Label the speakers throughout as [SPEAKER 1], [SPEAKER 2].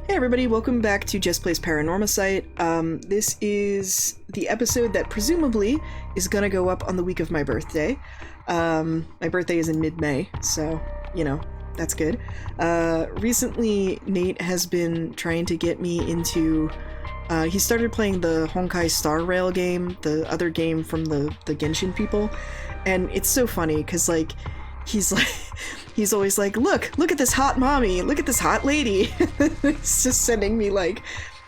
[SPEAKER 1] Hey everybody, welcome back to Jess Plays Paranormasight. This is the episode that presumably is gonna go up on the week of my birthday. My birthday is in mid-May, so, you know, that's good. Recently, Nate has been trying to get me into... he started playing the Honkai Star Rail game, the other game from the Genshin people, and it's so funny, because, like, he's always like, look at this hot mommy, look at this hot lady. He's just sending me like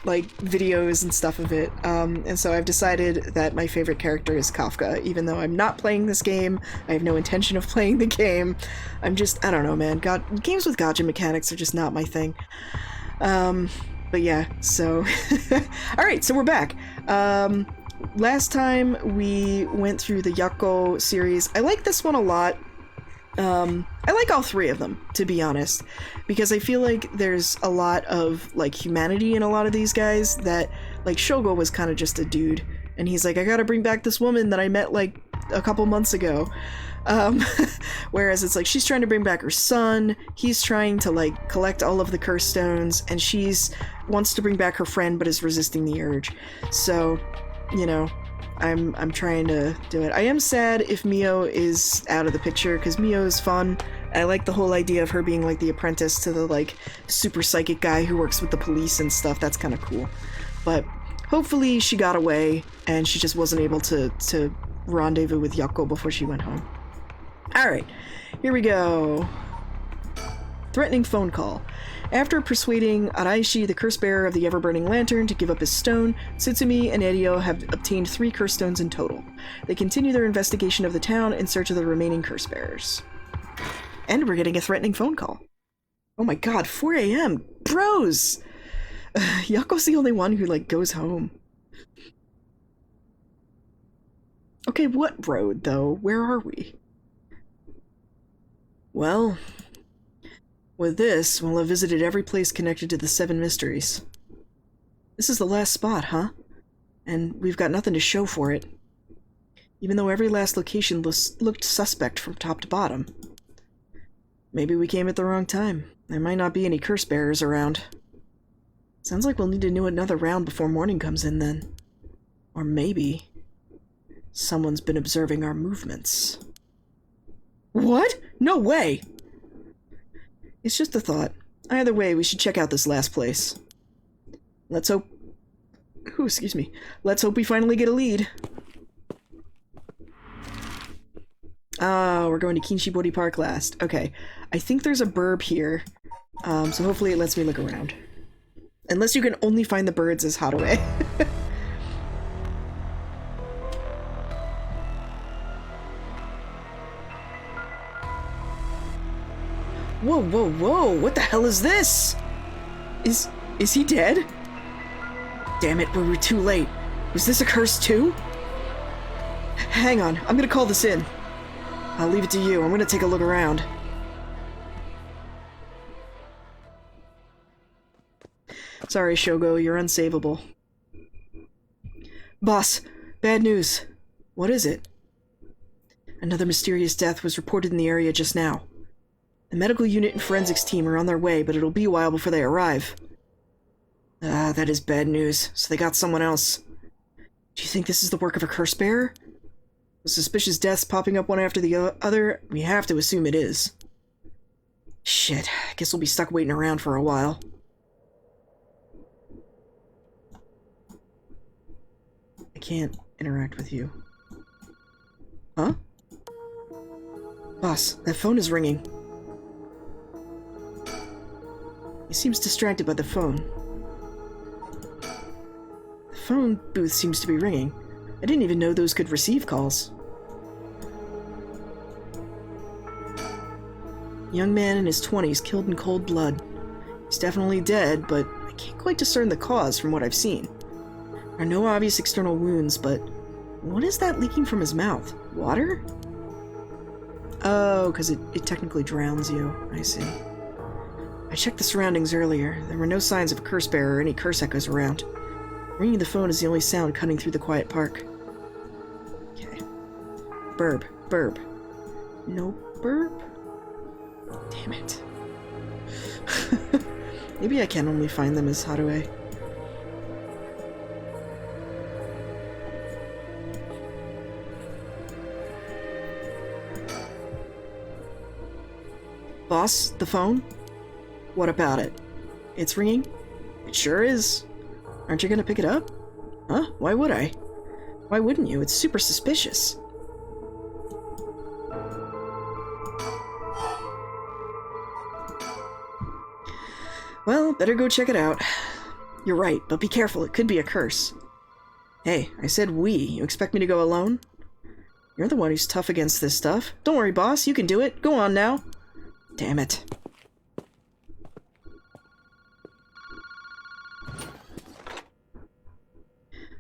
[SPEAKER 1] videos and stuff of it. And so I've decided that my favorite character is Kafka, even though I'm not playing this game. I have no intention of playing the game. I don't know, man. Games with gacha mechanics are just not my thing. But yeah, so alright, so we're back. Last time we went through the Yakko series. I like this one a lot. I like all three of them, to be honest, because I feel like there's a lot of, like, humanity in a lot of these guys that, like, Shogo was kind of just a dude, and he's like, I gotta bring back this woman that I met, like, a couple months ago. Whereas it's like, she's trying to bring back her son, he's trying to, like, collect all of the curse stones, and wants to bring back her friend but is resisting the urge. So, you know, I'm trying to do it. I am sad if Mio is out of the picture, because Mio is fun. I like the whole idea of her being like the apprentice to the like super psychic guy who works with the police and stuff. That's kind of cool. But hopefully she got away and she just wasn't able to rendezvous with Yakko before she went home. Alright, here we go. Threatening phone call. After persuading Araishi, the curse bearer of the ever-burning lantern, to give up his stone, Tsutsumi and Erio have obtained 3 curse stones in total. They continue their investigation of the town in search of the remaining curse bearers. And we're getting a threatening phone call. Oh my god, 4 a.m. Bros! Yako's the only one who, like, goes home. Okay, what road, though? Where are we? Well... with this, we'll have visited every place connected to the 7 mysteries. This is the last spot, huh? And we've got nothing to show for it. Even though every last location looked suspect from top to bottom. Maybe we came at the wrong time. There might not be any curse bearers around. Sounds like we'll need to do another round before morning comes in then. Or maybe... someone's been observing our movements. What? No way! It's just a thought. Either way, we should check out this last place. Let's hope... ooh, excuse me. Let's hope we finally get a lead. Ah, we're going to Kinshibori Park last. Okay. I think there's a burb here. So hopefully it lets me look around. Unless you can only find the birds as Hadoué. Whoa, whoa, whoa! What the hell is this? Is he dead? Damn it, we were too late. Was this a curse too? Hang on, I'm gonna call this in. I'll leave it to you. I'm gonna take a look around. Sorry, Shogo, you're unsavable. Boss, bad news. What is it? Another mysterious death was reported in the area just now. The medical unit and forensics team are on their way, but it'll be a while before they arrive. Ah, that is bad news. So they got someone else. Do you think this is the work of a curse bearer? The suspicious deaths popping up one after the other, we have to assume it is. Shit, I guess we'll be stuck waiting around for a while. I can't interact with you. Huh? Boss, that phone is ringing. He seems distracted by the phone. The phone booth seems to be ringing. I didn't even know those could receive calls. Young man in his 20s killed in cold blood. He's definitely dead, but I can't quite discern the cause from what I've seen. There are no obvious external wounds, but what is that leaking from his mouth? Water? Oh, because it technically drowns you. I see. I checked the surroundings earlier. There were no signs of a curse bearer or any curse echoes around. Ringing the phone is the only sound cutting through the quiet park. Okay. Burb. Burb. No burb? Damn it. Maybe I can only find them as Harué. Boss, the phone? What about it? It's ringing? It sure is. Aren't you gonna pick it up? Huh? Why would I? Why wouldn't you? It's super suspicious. Well, better go check it out. You're right, but be careful. It could be a curse. Hey, I said we. You expect me to go alone? You're the one who's tough against this stuff. Don't worry, boss. You can do it. Go on now. Damn it.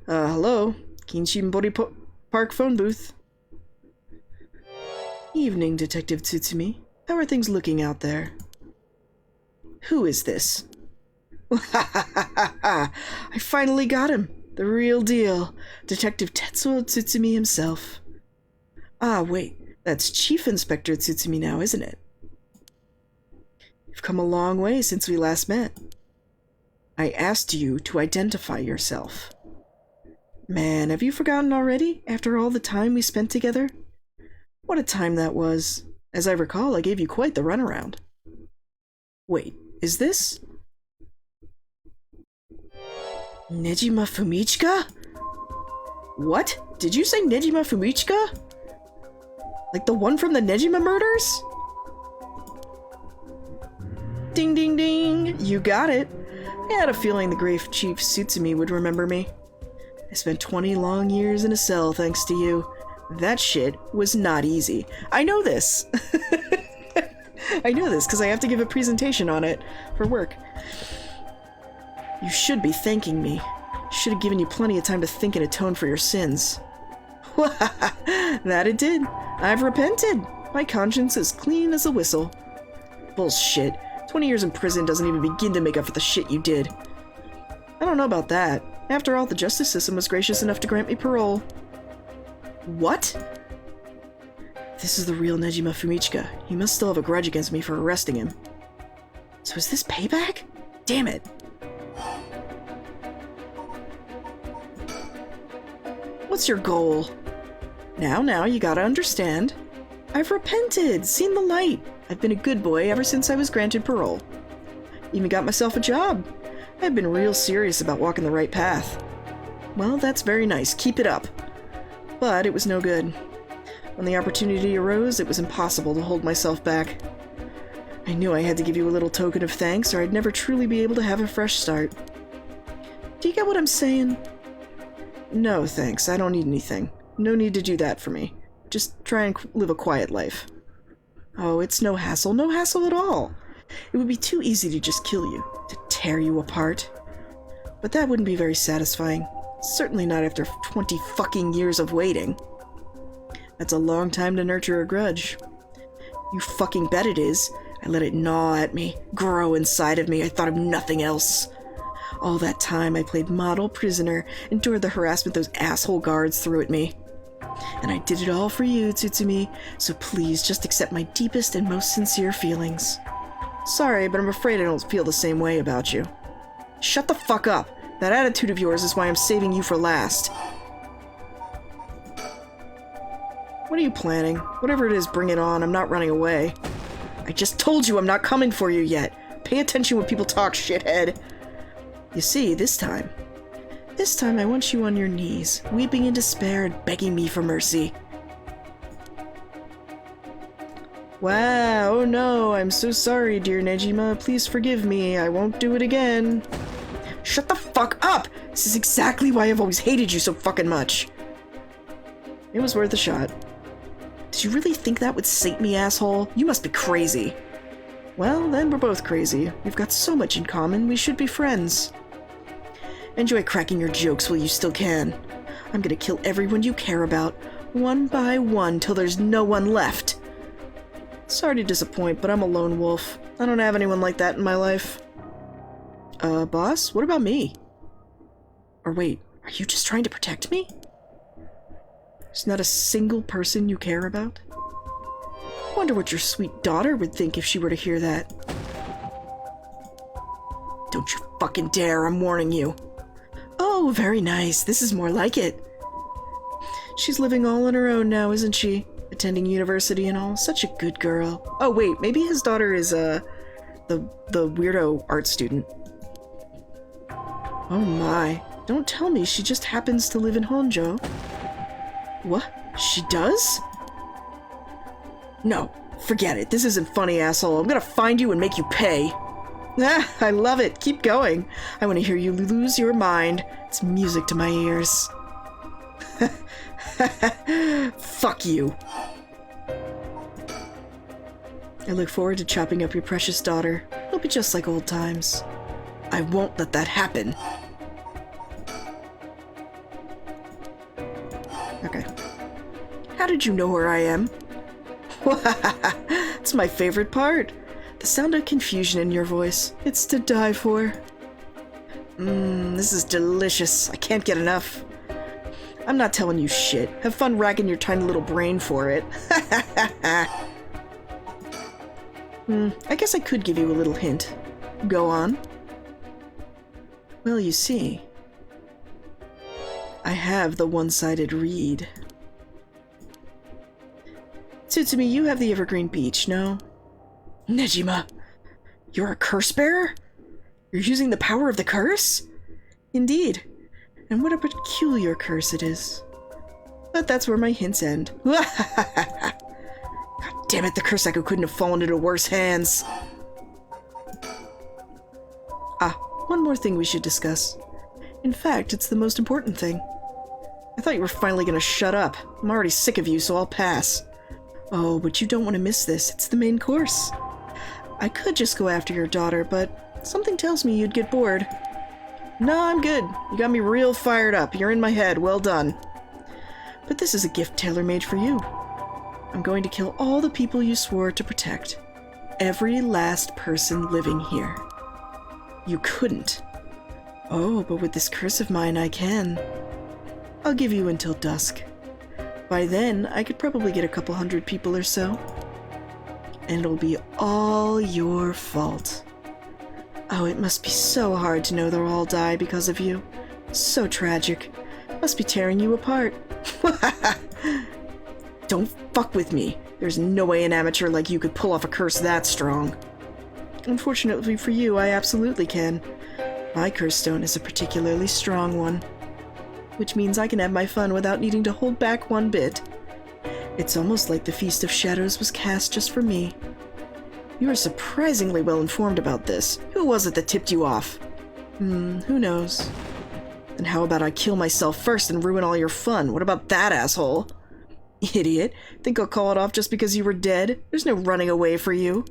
[SPEAKER 1] Hello? Kinshinbori Park phone booth. Evening, Detective Tsutsumi. How are things looking out there? Who is this? I finally got him. The real deal. Detective Tetsuo Tsutsumi himself. Ah, wait. That's Chief Inspector Tsutsumi now, isn't it? You've come a long way since we last met. I asked you to identify yourself. Man, have you forgotten already, after all the time we spent together? What a time that was. As I recall, I gave you quite the runaround. Wait, is this... Nejima Fumichika? What? Did you say Nejima Fumichika? Like the one from the Nejima murders? Ding ding ding! You got it! I had a feeling the grave Chief Tsutsumi would remember me. I spent 20 long years in a cell thanks to you. That shit was not easy. I know this! I know this because I have to give a presentation on it for work. You should be thanking me. Should have given you plenty of time to think and atone for your sins. That it did. I've repented. My conscience is clean as a whistle. Bullshit. 20 years in prison doesn't even begin to make up for the shit you did. I don't know about that. After all, the justice system was gracious enough to grant me parole. What? This is the real Nejima Fumichika. He must still have a grudge against me for arresting him. So is this payback? Damn it. What's your goal? Now, you gotta understand. I've repented, seen the light. I've been a good boy ever since I was granted parole. Even got myself a job. I've been real serious about walking the right path. Well, that's very nice. Keep it up. But it was no good. When the opportunity arose, it was impossible to hold myself back. I knew I had to give you a little token of thanks, or I'd never truly be able to have a fresh start. Do you get what I'm saying? No, thanks. I don't need anything. No need to do that for me. Just try and live a quiet life. Oh, it's no hassle. No hassle at all. It would be too easy to just kill you, to tear you apart. But that wouldn't be very satisfying. Certainly not after 20 fucking years of waiting. That's a long time to nurture a grudge. You fucking bet it is. I let it gnaw at me, grow inside of me. I thought of nothing else. All that time I played model prisoner, endured the harassment those asshole guards threw at me. And I did it all for you, Tsutsumi, so please just accept my deepest and most sincere feelings. Sorry, but I'm afraid I don't feel the same way about you. Shut the fuck up! That attitude of yours is why I'm saving you for last. What are you planning? Whatever it is, bring it on. I'm not running away. I just told you I'm not coming for you yet. Pay attention when people talk, shithead. You see, this time I want you on your knees, weeping in despair and begging me for mercy. Wow, oh no, I'm so sorry, dear Nejima. Please forgive me. I won't do it again. Shut the fuck up! This is exactly why I've always hated you so fucking much. It was worth a shot. Did you really think that would sate me, asshole? You must be crazy. Well, then we're both crazy. We've got so much in common, we should be friends. Enjoy cracking your jokes while you still can. I'm gonna kill everyone you care about, one by one, till there's no one left. Sorry to disappoint, but I'm a lone wolf. I don't have anyone like that in my life. Boss? What about me? Or wait, are you just trying to protect me? There's not a single person you care about? Wonder what your sweet daughter would think if she were to hear that. fucking dare, I'm warning you. Oh, very nice. This is more like it. She's living all on her own now, isn't she? Attending university and all. Such a good girl. Oh, wait, maybe his daughter is, the weirdo art student. Oh my. Don't tell me she just happens to live in Honjo. What? She does? No, forget it. This isn't funny, asshole. I'm gonna find you and make you pay. Ah, I love it. Keep going. I want to hear you lose your mind. It's music to my ears. Fuck you. I look forward to chopping up your precious daughter. It'll be just like old times. I won't let that happen. Okay. How did you know where I am? It's my favorite part. The sound of confusion in your voice. It's to die for. This is delicious. I can't get enough. I'm not telling you shit. Have fun racking your tiny little brain for it. I guess I could give you a little hint. Go on. Well, you see, I have the one-sided read. Tsutsumi, you have the Evergreen Beach, no? Nejima, you're a curse bearer? You're using the power of the curse? Indeed. And what a peculiar curse it is. But that's where my hints end. God damn it, the curse echo couldn't have fallen into worse hands. Ah, one more thing we should discuss. In fact, it's the most important thing. I thought you were finally gonna shut up. I'm already sick of you, so I'll pass. Oh, but you don't want to miss this. It's the main course. I could just go after your daughter, but something tells me you'd get bored. No, I'm good. You got me real fired up. You're in my head. Well done. But this is a gift tailor-made for you. I'm going to kill all the people you swore to protect. Every last person living here. You couldn't. Oh, but with this curse of mine, I can. I'll give you until dusk. By then, I could probably get a couple hundred people or so. And it'll be all your fault. Oh, it must be so hard to know they'll all die because of you. So tragic. Must be tearing you apart. Don't fuck with me. There's no way an amateur like you could pull off a curse that strong. Unfortunately for you, I absolutely can. My curse stone is a particularly strong one. Which means I can have my fun without needing to hold back one bit. It's almost like the Feast of Shadows was cast just for me. You are surprisingly well informed about this. Who was it that tipped you off? Who knows? Then how about I kill myself first and ruin all your fun? What about that, asshole? Idiot. Think I'll call it off just because you were dead? There's no running away for you.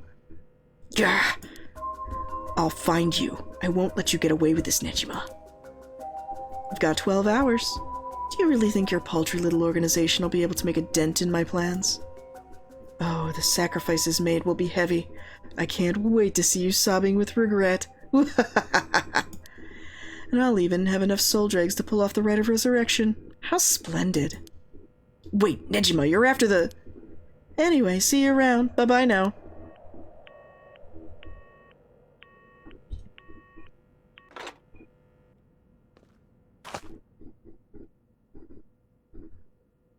[SPEAKER 1] Gah! I'll find you. I won't let you get away with this, Nejima. I've got 12 hours. Do you really think your paltry little organization will be able to make a dent in my plans? Oh, the sacrifices made will be heavy. I can't wait to see you sobbing with regret. And I'll even have enough soul dregs to pull off the rite of resurrection. How splendid. Wait, Nejima, you're after the... Anyway, see you around. Bye-bye now.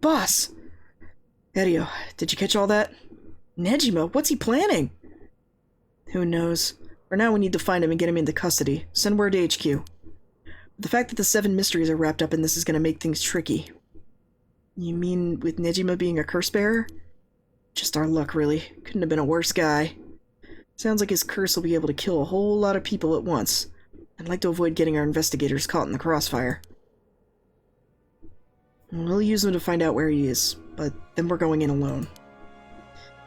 [SPEAKER 1] Boss! Erio, did you catch all that? Nejima, what's he planning? Who knows? For now we need to find him and get him into custody. Send word to HQ. The fact that the 7 mysteries are wrapped up in this is going to make things tricky. You mean with Nejima being a curse bearer? Just our luck, really. Couldn't have been a worse guy. Sounds like his curse will be able to kill a whole lot of people at once. I'd like to avoid getting our investigators caught in the crossfire. We'll use them to find out where he is, but then we're going in alone.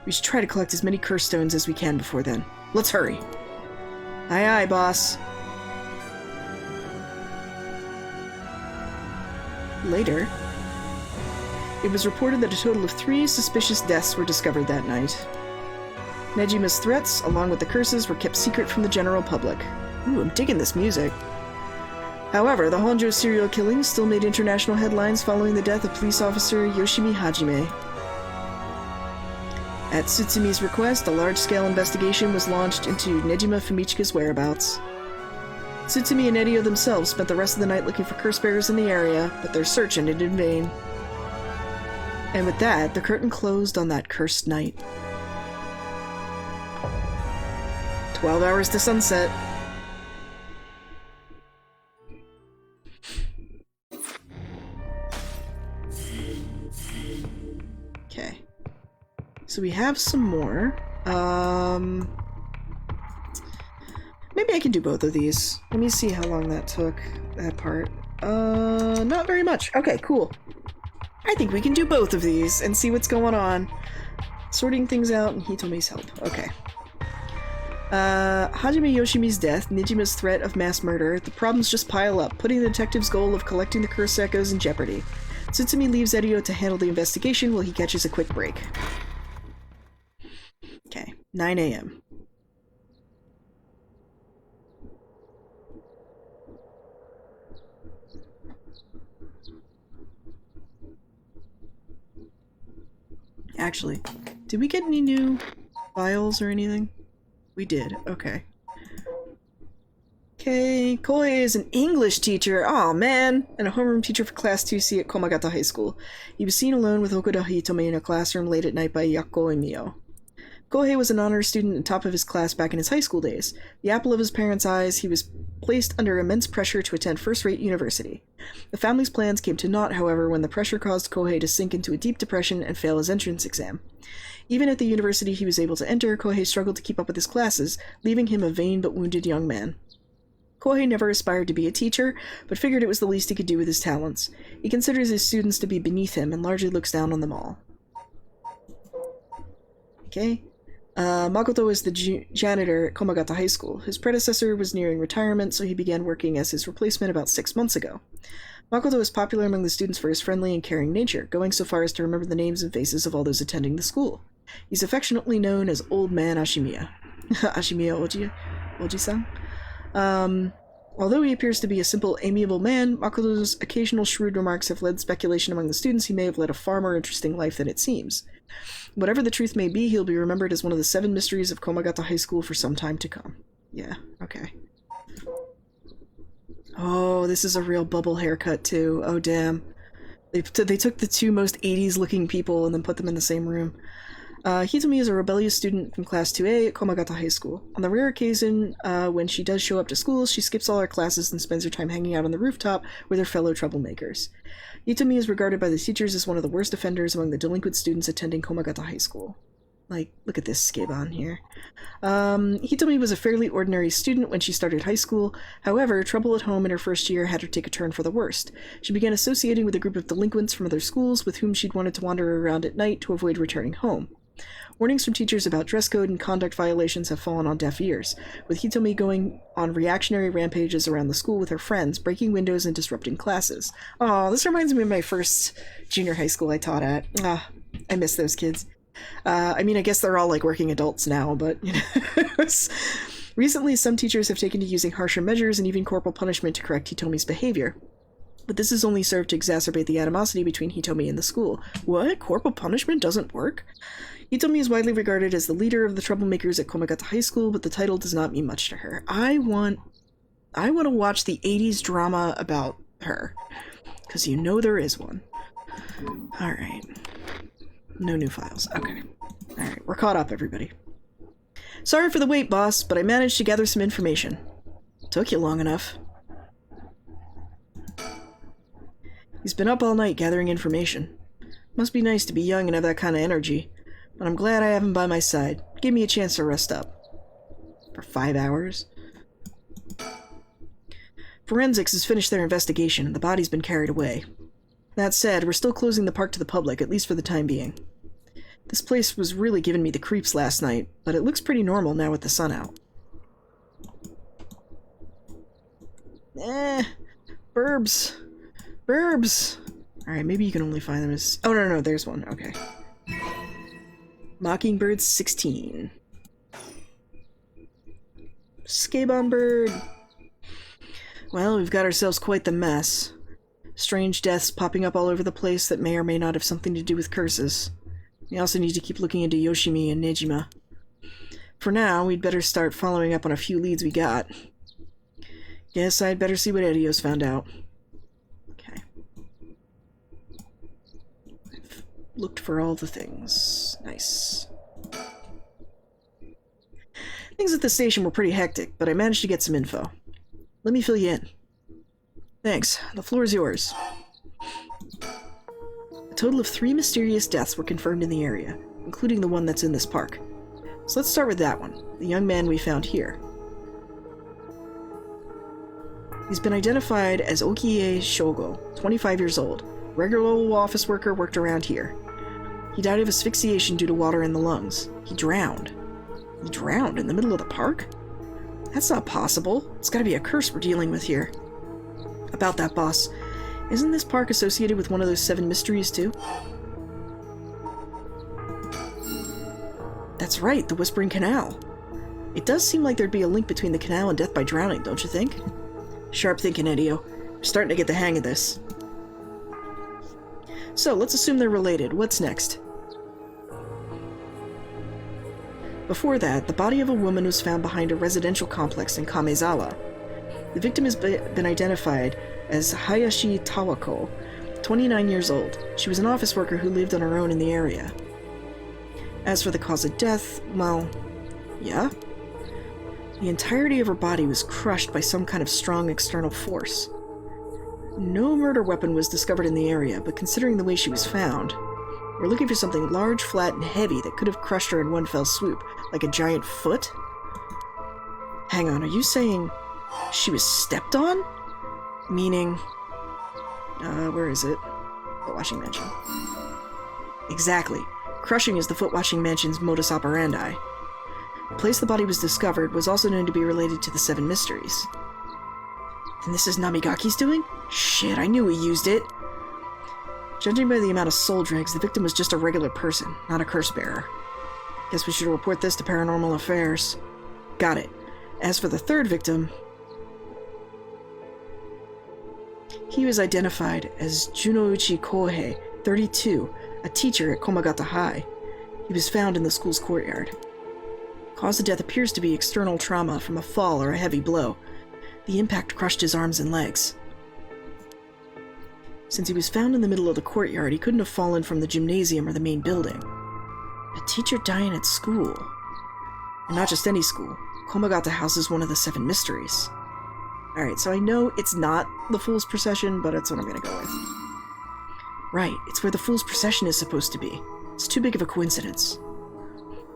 [SPEAKER 1] We should try to collect as many curse stones as we can before then. Let's hurry. Aye aye, boss. Later, it was reported that a total of 3 suspicious deaths were discovered that night. Nejima's threats, along with the curses, were kept secret from the general public. Ooh, I'm digging this music. However, the Honjo serial killings still made international headlines following the death of police officer Yoshimi Hajime. At Tsutsumi's request, a large-scale investigation was launched into Nejima Fumichika's whereabouts. Tsutsumi and Edio themselves spent the rest of the night looking for curse bearers in the area, but their search ended in vain. And with that, the curtain closed on that cursed night. 12 hours to sunset. Okay. So we have some more. Maybe I can do both of these. Let me see how long that took, that part. Not very much. Okay, cool. I think we can do both of these and see what's going on. Sorting things out and Hitomi's help. Okay. Hajime Yoshimi's death, Nijima's threat of mass murder, the problems just pile up, putting the detective's goal of collecting the curse echoes in jeopardy. Tsutsumi leaves Edio to handle the investigation while he catches a quick break. Okay, 9 a.m. Actually, did we get any new files or anything? We did, okay. Okay, Kohei is an English teacher, aw man, and a homeroom teacher for Class 2C at Komagata High School. He was seen alone with Okuda Hitomi in a classroom late at night by Yako and Mio. Kohei was an honors student and top of his class back in his high school days. The apple of his parents' eyes, he was placed under immense pressure to attend first-rate university. The family's plans came to naught, however, when the pressure caused Kohei to sink into a deep depression and fail his entrance exam. Even at the university he was able to enter, Kohei struggled to keep up with his classes, leaving him a vain but wounded young man. Kohei never aspired to be a teacher, but figured it was the least he could do with his talents. He considers his students to be beneath him and largely looks down on them all. Okay. Makoto is the janitor at Komagata High School. His predecessor was nearing retirement, so he began working as his replacement about 6 months ago. Makoto is popular among the students for his friendly and caring nature, going so far as to remember the names and faces of all those attending the school. He's affectionately known as Old Man Ashimiya. Ashimiya Oji-san? Although he appears to be a simple, amiable man, Makoto's occasional shrewd remarks have led speculation among the students he may have led a far more interesting life than it seems. Whatever the truth may be, he'll be remembered as one of the 7 mysteries of Komagata High School for some time to come. Yeah, okay. Oh, this is a real bubble haircut, too. Oh, damn. They took the 2 most 80s looking people and then put them in the same room. Hitomi is a rebellious student from Class 2A at Komagata High School. On the rare occasion when she does show up to school, she skips all her classes and spends her time hanging out on the rooftop with her fellow troublemakers. Hitomi is regarded by the teachers as one of the worst offenders among the delinquent students attending Komagata High School. Like, look at this skibon here. Hitomi was a fairly ordinary student when she started high school. However, trouble at home in her first year had her take a turn for the worst. She began associating with a group of delinquents from other schools with whom she'd wanted to wander around at night to avoid returning home. Warnings from teachers about dress code and conduct violations have fallen on deaf ears, with Hitomi going on reactionary rampages around the school with her friends, breaking windows and disrupting classes. Aw, this reminds me of my first junior high school I taught at. I miss those kids. I mean, I guess they're all like working adults now, but you know. Recently, some teachers have taken to using harsher measures and even corporal punishment to correct Hitomi's behavior. But this has only served to exacerbate the animosity between Hitomi and the school. What? Corporal punishment doesn't work? Hitomi is widely regarded as the leader of the troublemakers at Komagata High School, but the title does not mean much to her. I want to watch the 80s drama about her, because you know there is one. Alright. No new files. Okay. Alright, we're caught up, everybody. Sorry for the wait, boss, but I managed to gather some information. Took you long enough. He's been up all night gathering information. Must be nice to be young and have that kind of energy. But I'm glad I have him by my side. Give me a chance to rest up. For 5 hours? Forensics has finished their investigation, and the body's been carried away. That said, we're still closing the park to the public, at least for the time being. This place was really giving me the creeps last night, but it looks pretty normal now with the sun out. Burbs. Burbs! Alright, maybe you can only find them as... Oh, no, there's one. Okay. Mockingbird 16. Scabon bird. Well, we've got ourselves quite the mess. Strange deaths popping up all over the place that may or may not have something to do with curses. We also need to keep looking into Yoshimi and Nejima. For now, we'd better start following up on a few leads we got. Guess I'd better see what Edio's found out. Okay. I've looked for all the things. Nice. Things at the station were pretty hectic, but I managed to get some info. Let me fill you in. Thanks. The floor is yours. A total of 3 mysterious deaths were confirmed in the area, including the one that's in this park. So let's start with that one, the young man we found here. He's been identified as Okie Shogo, 25 years old, regular old office worker, worked around here. He died of asphyxiation due to water in the lungs. He drowned. He drowned in the middle of the park? That's not possible. It's gotta be a curse we're dealing with here. About that, boss. Isn't this park associated with one of those 7 mysteries, too? That's right, the Whispering Canal. It does seem like there'd be a link between the canal and death by drowning, don't you think? Sharp thinking, Edio. We're starting to get the hang of this. So, let's assume they're related. What's next? Before that, the body of a woman was found behind a residential complex in Kamezawa. The victim has been identified as Hayashi Tawako, 29 years old. She was an office worker who lived on her own in the area. As for the cause of death, well, yeah. The entirety of her body was crushed by some kind of strong external force. No murder weapon was discovered in the area, but considering the way she was found, we're looking for something large, flat, and heavy that could have crushed her in one fell swoop, like a giant foot? Hang on, are you saying she was stepped on? Meaning, where is it? Foot washing mansion. Exactly. Crushing is the foot washing mansion's modus operandi. The place the body was discovered was also known to be related to the 7 mysteries. And this is Namigaki's doing? Shit, I knew he used it. Judging by the amount of soul dregs, the victim was just a regular person, not a curse bearer. Guess we should report this to Paranormal Affairs. Got it. As for the 3rd victim, he was identified as Junouchi Kohei, 32, a teacher at Komagata High. He was found in the school's courtyard. Cause of death appears to be external trauma from a fall or a heavy blow. The impact crushed his arms and legs. Since he was found in the middle of the courtyard, he couldn't have fallen from the gymnasium or the main building. A teacher dying at school. And not just any school. Komagata houses one of the 7 mysteries. Alright, so I know it's not the Fool's Procession, but it's what I'm gonna go with. Right, it's where the Fool's Procession is supposed to be. It's too big of a coincidence.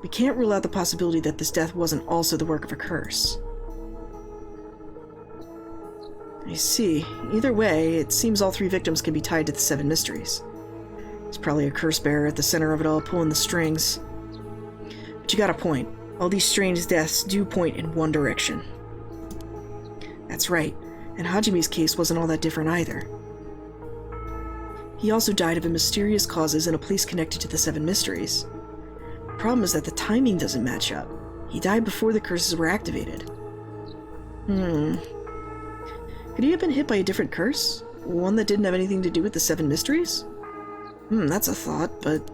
[SPEAKER 1] We can't rule out the possibility that this death wasn't also the work of a curse. I see. Either way, it seems all 3 victims can be tied to the 7 mysteries. There's probably a curse bearer at the center of it all pulling the strings. But you got a point. All these strange deaths do point in one direction. That's right, and Hajime's case wasn't all that different either. He also died of mysterious causes in a place connected to the 7 mysteries. The problem is that the timing doesn't match up. He died before the curses were activated. Could he have been hit by a different curse? One that didn't have anything to do with the 7 mysteries? That's a thought, but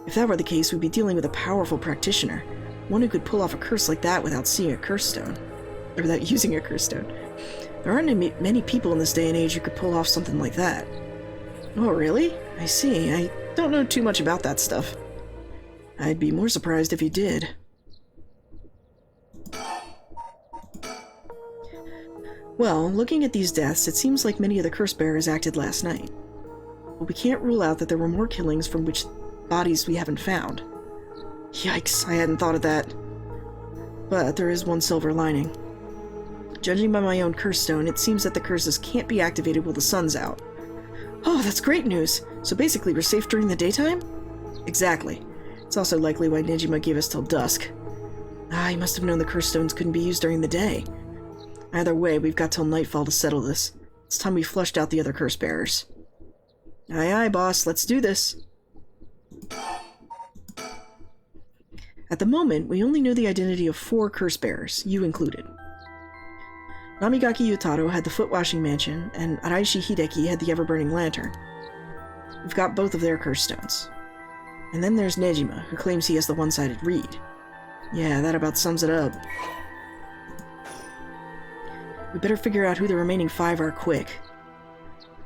[SPEAKER 1] if that were the case, we'd be dealing with a powerful practitioner. One who could pull off a curse like that without seeing a curse stone. Or without using a curse stone. There aren't many people in this day and age who could pull off something like that. Oh, really? I see. I don't know too much about that stuff. I'd be more surprised if he did. Well, looking at these deaths, it seems like many of the curse bearers acted last night. But we can't rule out that there were more killings from which bodies we haven't found. Yikes, I hadn't thought of that. But there is one silver lining. Judging by my own curse stone, it seems that the curses can't be activated while the sun's out. Oh, that's great news! So basically we're safe during the daytime? Exactly. It's also likely why Nejima gave us till dusk. He must have known the curse stones couldn't be used during the day. Either way, we've got till nightfall to settle this. It's time we flushed out the other curse bearers. Aye aye, boss, let's do this. At the moment, we only know the identity of 4 curse bearers, you included. Namigaki Yutaro had the foot-washing mansion, and Araishi Hideki had the ever-burning lantern. We've got both of their curse stones. And then there's Nejima, who claims he has the one-sided reed. Yeah, that about sums it up. We better figure out who the remaining 5 are quick.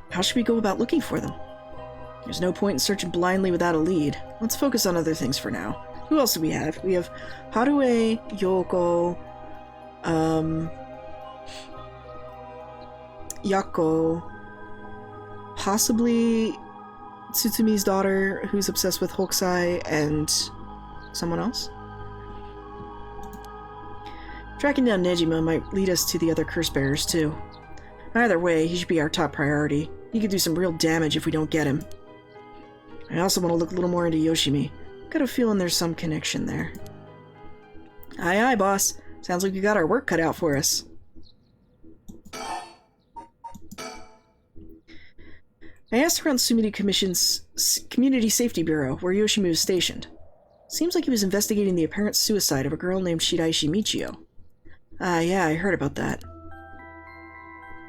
[SPEAKER 1] How should we go about looking for them? There's no point in searching blindly without a lead. Let's focus on other things for now. Who else do we have? We have Harue, Yoko, Yako, possibly Tsutsumi's daughter, who's obsessed with Hokusai, and someone else? Tracking down Nejima might lead us to the other curse bearers, too. Either way, he should be our top priority. He could do some real damage if we don't get him. I also want to look a little more into Yoshimi. Got a feeling there's some connection there. Aye aye, boss. Sounds like we got our work cut out for us. I asked around Sumida Commission's Community Safety Bureau, where Yoshimi was stationed. Seems like he was investigating the apparent suicide of a girl named Shiraishi Michio. Ah, yeah, I heard about that.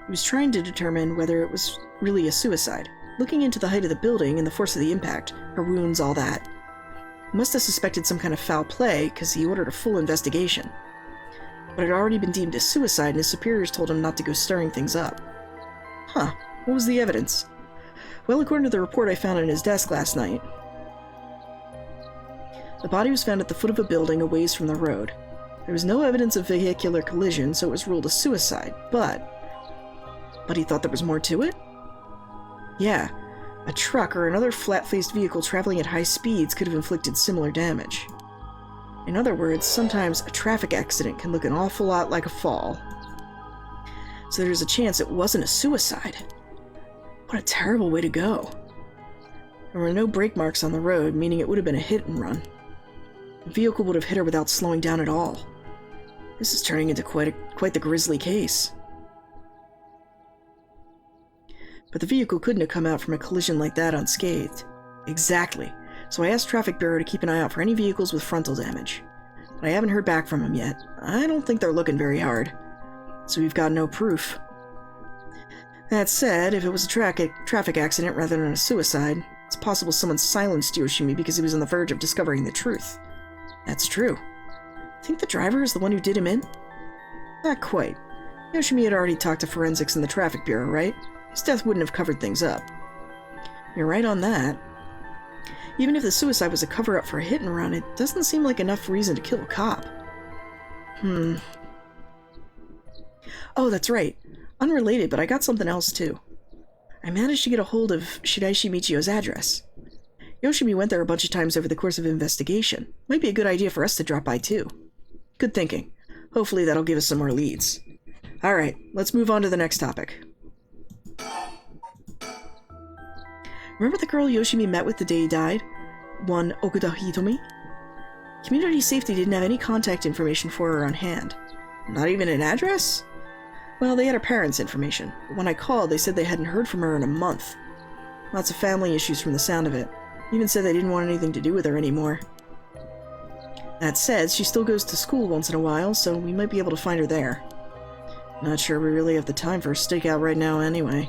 [SPEAKER 1] He was trying to determine whether it was really a suicide, looking into the height of the building and the force of the impact, her wounds, all that. He must have suspected some kind of foul play, because he ordered a full investigation. But it had already been deemed a suicide, and his superiors told him not to go stirring things up. Huh, what was the evidence? Well, according to the report I found in his desk last night, the body was found at the foot of a building a ways from the road. There was no evidence of vehicular collision, so it was ruled a suicide, but he thought there was more to it? Yeah, a truck or another flat-faced vehicle traveling at high speeds could have inflicted similar damage. In other words, sometimes a traffic accident can look an awful lot like a fall. So there's a chance it wasn't a suicide. What a terrible way to go. There were no brake marks on the road, meaning it would have been a hit and run. The vehicle would have hit her without slowing down at all. This is turning into quite the grisly case. But the vehicle couldn't have come out from a collision like that unscathed. Exactly. So I asked Traffic Bureau to keep an eye out for any vehicles with frontal damage. But I haven't heard back from them yet. I don't think they're looking very hard. So we've got no proof. That said, if it was a traffic accident rather than a suicide, it's possible someone silenced Yoshimi because he was on the verge of discovering the truth. That's true. Think the driver is the one who did him in? Not quite. Yoshimi had already talked to forensics in the Traffic Bureau, right? His death wouldn't have covered things up. You're right on that. Even if the suicide was a cover-up for a hit-and-run, it doesn't seem like enough reason to kill a cop. Oh, that's right. Unrelated, but I got something else, too. I managed to get a hold of Shiraishi Michio's address. Yoshimi went there a bunch of times over the course of investigation. Might be a good idea for us to drop by, too. Good thinking. Hopefully that'll give us some more leads. Alright, let's move on to the next topic. Remember the girl Yoshimi met with the day he died? One Okuda Hitomi? Community Safety didn't have any contact information for her on hand. Not even an address? Well, they had her parents' information, but when I called, they said they hadn't heard from her in a month. Lots of family issues from the sound of it. Even said they didn't want anything to do with her anymore. That said, she still goes to school once in a while, so we might be able to find her there. Not sure we really have the time for a stakeout right now anyway.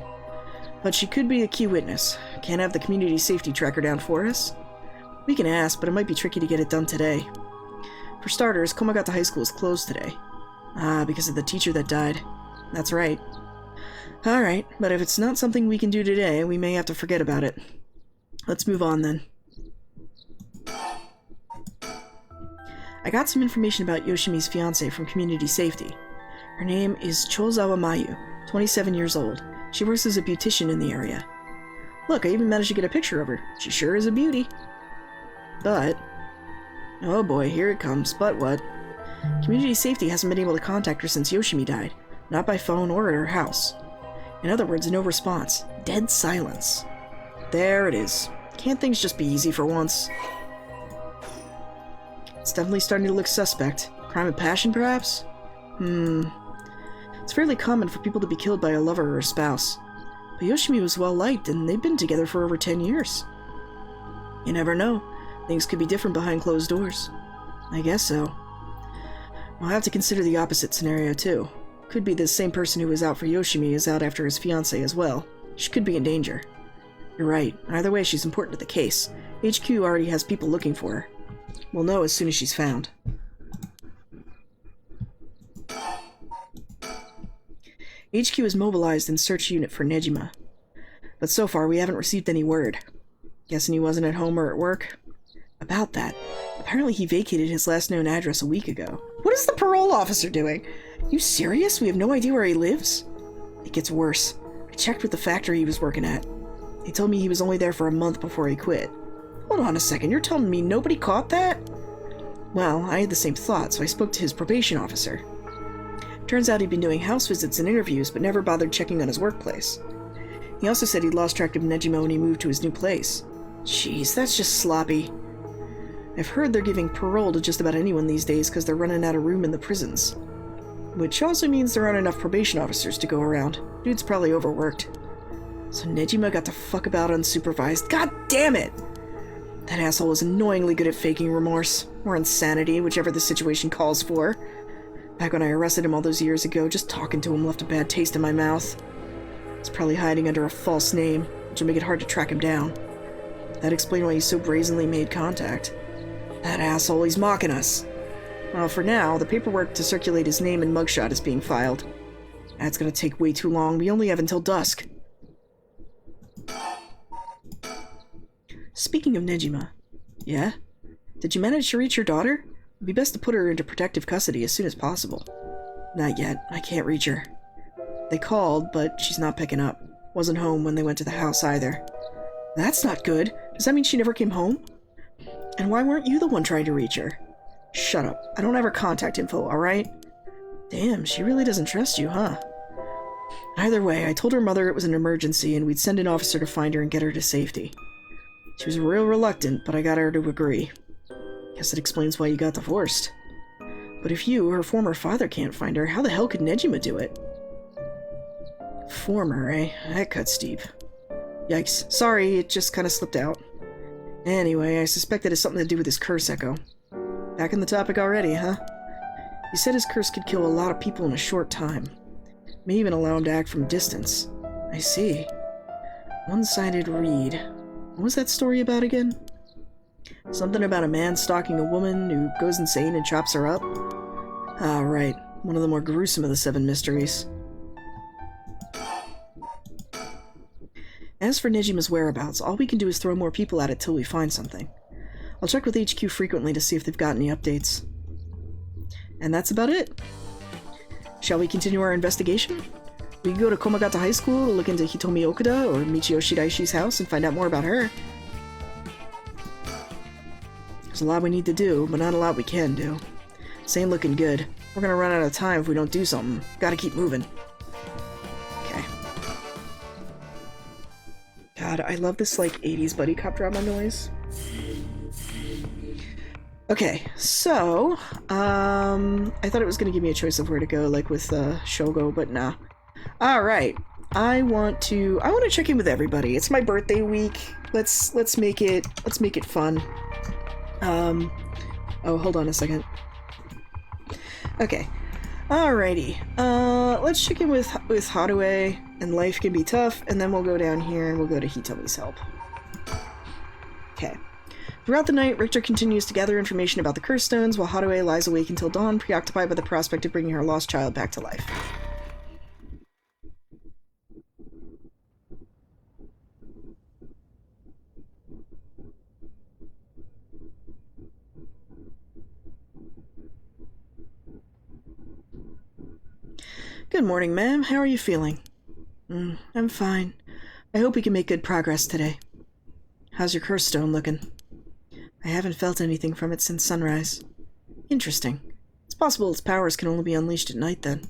[SPEAKER 1] But she could be a key witness. Can't have the community safety tracker down for us? We can ask, but it might be tricky to get it done today. For starters, Komagata High School is closed today. Ah, because of the teacher that died. That's right. Alright, but if it's not something we can do today, we may have to forget about it. Let's move on then. I got some information about Yoshimi's fiancée from Community Safety. Her name is Chozawa Mayu, 27 years old. She works as a beautician in the area. Look, I even managed to get a picture of her. She sure is a beauty. But... oh boy, here it comes. But what? Community Safety hasn't been able to contact her since Yoshimi died. Not by phone or at her house. In other words, no response. Dead silence. There it is. Can't things just be easy for once? It's definitely starting to look suspect. Crime of passion, perhaps? It's fairly common for people to be killed by a lover or a spouse. But Yoshimi was well-liked, and they've been together for over 10 years. You never know. Things could be different behind closed doors. I guess so. We'll have to consider the opposite scenario, too. Could be the same person who was out for Yoshimi is out after his fiancée as well. She could be in danger. You're right. Either way, she's important to the case. HQ already has people looking for her. We'll know as soon as she's found. HQ is mobilized in search unit for Nejima. But so far, we haven't received any word. Guessing he wasn't at home or at work? About that, apparently he vacated his last known address a week ago. What is the parole officer doing? You serious? We have no idea where he lives? It gets worse. I checked with the factory he was working at. He told me he was only there for a month before he quit. Hold on a second, you're telling me nobody caught that? Well, I had the same thought, so I spoke to his probation officer. Turns out he'd been doing house visits and interviews, but never bothered checking on his workplace. He also said he'd lost track of Nejima when he moved to his new place. Jeez, that's just sloppy. I've heard they're giving parole to just about anyone these days because they're running out of room in the prisons. Which also means there aren't enough probation officers to go around. Dude's probably overworked. So Nejima got to fuck about unsupervised. God damn it! That asshole was annoyingly good at faking remorse, or insanity, whichever the situation calls for. Back when I arrested him all those years ago, just talking to him left a bad taste in my mouth. He's probably hiding under a false name, which will make it hard to track him down. That'd explain why he so brazenly made contact. That asshole, he's mocking us. Well, for now, the paperwork to circulate his name and mugshot is being filed. That's gonna take way too long. We only have until dusk. Speaking of Nejima. Yeah? Did you manage to reach your daughter? It'd be best to put her into protective custody as soon as possible. Not yet. I can't reach her. They called, but she's not picking up. Wasn't home when they went to the house either. That's not good. Does that mean she never came home? And why weren't you the one trying to reach her? Shut up. I don't have her contact info, alright? Damn, she really doesn't trust you, huh? Either way, I told her mother it was an emergency and we'd send an officer to find her and get her to safety. She was real reluctant, but I got her to agree. Guess it explains why you got divorced. But if you, her former father, can't find her, how the hell could Nejima do it? Former, eh? That cuts deep. Yikes. Sorry, it just kinda slipped out. Anyway, I suspect it has something to do with his curse echo. Back in the topic already, huh? He said his curse could kill a lot of people in a short time. May even allow him to act from distance. I see. One-sided read. What was that story about again? Something about a man stalking a woman who goes insane and chops her up? Ah, right. One of the more gruesome of the 7 mysteries. As for Nejima's whereabouts, all we can do is throw more people at it till we find something. I'll check with HQ frequently to see if they've got any updates. And that's about it. Shall we continue our investigation? We can go to Komagata High School to look into Hitomi Okuda or Michio Shiraishi's house and find out more about her. There's a lot we need to do, but not a lot we can do. This ain't looking good. We're gonna run out of time if we don't do something. Gotta keep moving. Okay. God, I love this, like, 80s buddy cop drama noise. Okay, so, I thought it was gonna give me a choice of where to go, like with, Shogo, but nah. Alright, I want to check in with everybody. It's my birthday week. Let's make it fun. Oh, hold on a second. Okay. Alrighty. Let's check in with Haruo, and life can be tough, and then we'll go down here and we'll go to Hitomi's help. Okay. Throughout the night, Richter continues to gather information about the curse stones, while Haruo lies awake until dawn, preoccupied by the prospect of bringing her lost child back to life. Good morning, ma'am. How are you feeling? I'm fine. I hope we can make good progress today. How's your curse stone looking? I haven't felt anything from it since sunrise. Interesting. It's possible its powers can only be unleashed at night, then.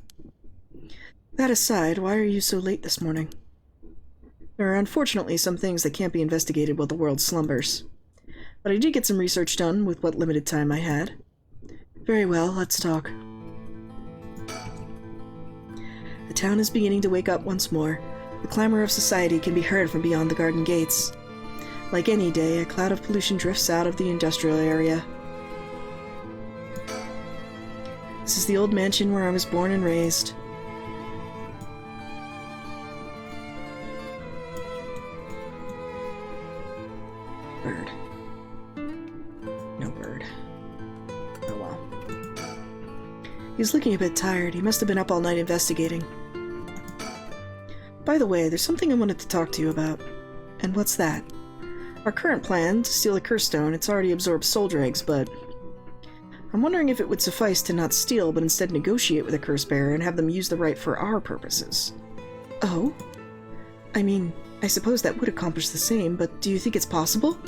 [SPEAKER 1] That aside, why are you so late this morning? There are unfortunately some things that can't be investigated while the world slumbers. But I did get some research done with what limited time I had. Very well, let's talk. The town is beginning to wake up once more. The clamor of society can be heard from beyond the garden gates. Like any day, a cloud of pollution drifts out of the industrial area. This is the old mansion where I was born and raised. Bird. No bird. Oh well. He's looking a bit tired. He must have been up all night investigating. By the way, there's something I wanted to talk to you about. And what's that? Our current plan, to steal the curse stone, it's already absorbed soul dregs, but I'm wondering if it would suffice to not steal, but instead negotiate with a curse bearer and have them use the right for our purposes. Oh? I mean, I suppose that would accomplish the same, but do you think it's possible?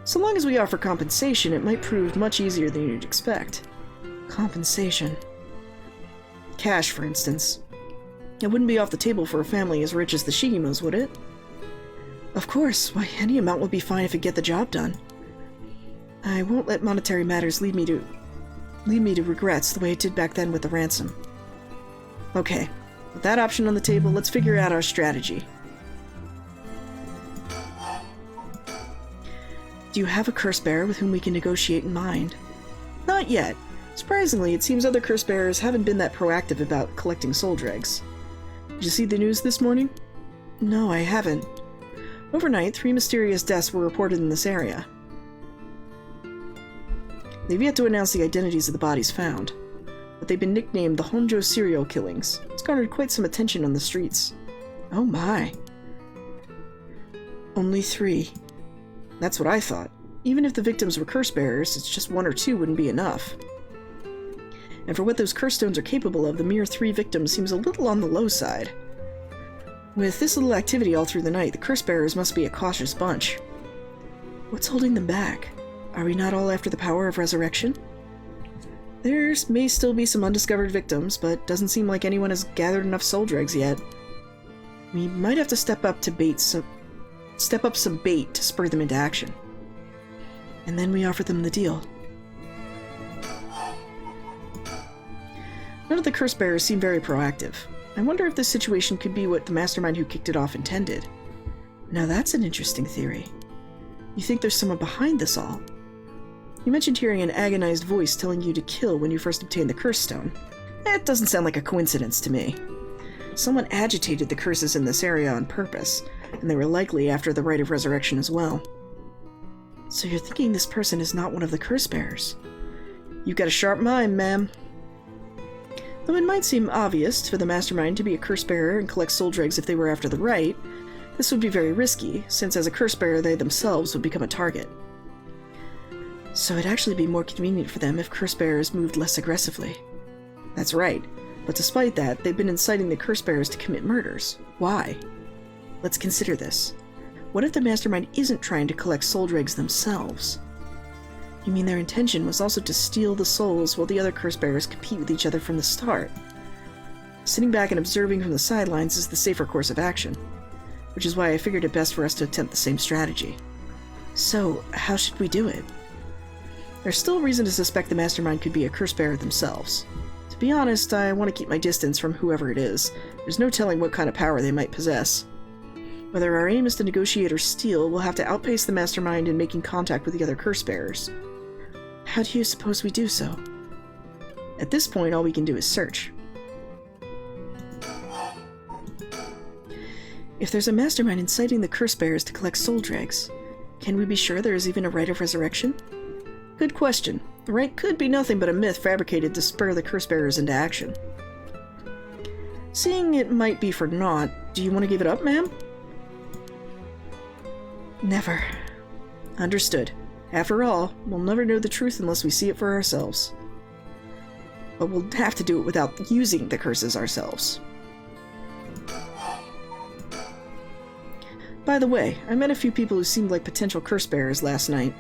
[SPEAKER 1] So long as we offer compensation, it might prove much easier than you'd expect. Compensation. Cash, for instance. It wouldn't be off the table for a family as rich as the Shigimos, would it? Of course. Why, any amount would be fine if it get the job done. I won't let monetary matters lead me to regrets the way it did back then with the ransom. Okay, with that option on the table, let's figure out our strategy. Do you have a curse bearer with whom we can negotiate in mind? Not yet. Surprisingly, it seems other curse bearers haven't been that proactive about collecting soul dregs. Did you see the news this morning? No, I haven't. Overnight, 3 mysterious deaths were reported in this area. They've yet to announce the identities of the bodies found, but they've been nicknamed the Honjo serial killings. It's garnered quite some attention on the streets. Oh my. Only 3. That's what I thought. Even if the victims were curse bearers, it's just 1 or 2 wouldn't be enough. And for what those curse stones are capable of, the mere 3 victims seems a little on the low side. With this little activity all through the night, the curse bearers must be a cautious bunch. What's holding them back? Are we not all after the power of resurrection? There may still be some undiscovered victims, but doesn't seem like anyone has gathered enough soul dregs yet. We might have to step up some bait to spur them into action. And then we offer them the deal. None of the curse bearers seem very proactive. I wonder if this situation could be what the mastermind who kicked it off intended. Now that's an interesting theory. You think there's someone behind this all? You mentioned hearing an agonized voice telling you to kill when you first obtained the curse stone. It doesn't sound like a coincidence to me. Someone agitated the curses in this area on purpose, and they were likely after the rite of resurrection as well. So you're thinking this person is not one of the curse bearers? You've got a sharp mind, ma'am. Though it might seem obvious for the mastermind to be a curse bearer and collect soul dregs if they were after the rite, this would be very risky, since as a curse bearer they themselves would become a target. So it'd actually be more convenient for them if curse bearers moved less aggressively. That's right, but despite that, they've been inciting the curse bearers to commit murders. Why? Let's consider this. What if the mastermind isn't trying to collect soul dregs themselves? You mean their intention was also to steal the souls while the other curse bearers compete with each other from the start? Sitting back and observing from the sidelines is the safer course of action, which is why I figured it best for us to attempt the same strategy. So, how should we do it? There's still reason to suspect the mastermind could be a curse bearer themselves. To be honest, I want to keep my distance from whoever it is. There's no telling what kind of power they might possess. Whether our aim is to negotiate or steal, we'll have to outpace the mastermind in making contact with the other curse bearers. How do you suppose we do so? At this point, all we can do is search. If there's a mastermind inciting the curse bearers to collect soul dregs, can we be sure there is even a rite of resurrection? Good question. The rite could be nothing but a myth fabricated to spur the curse bearers into action. Seeing it might be for naught, do you want to give it up, ma'am? Never. Understood. After all, we'll never know the truth unless we see it for ourselves. But we'll have to do it without using the curses ourselves. By the way, I met a few people who seemed like potential curse bearers last night.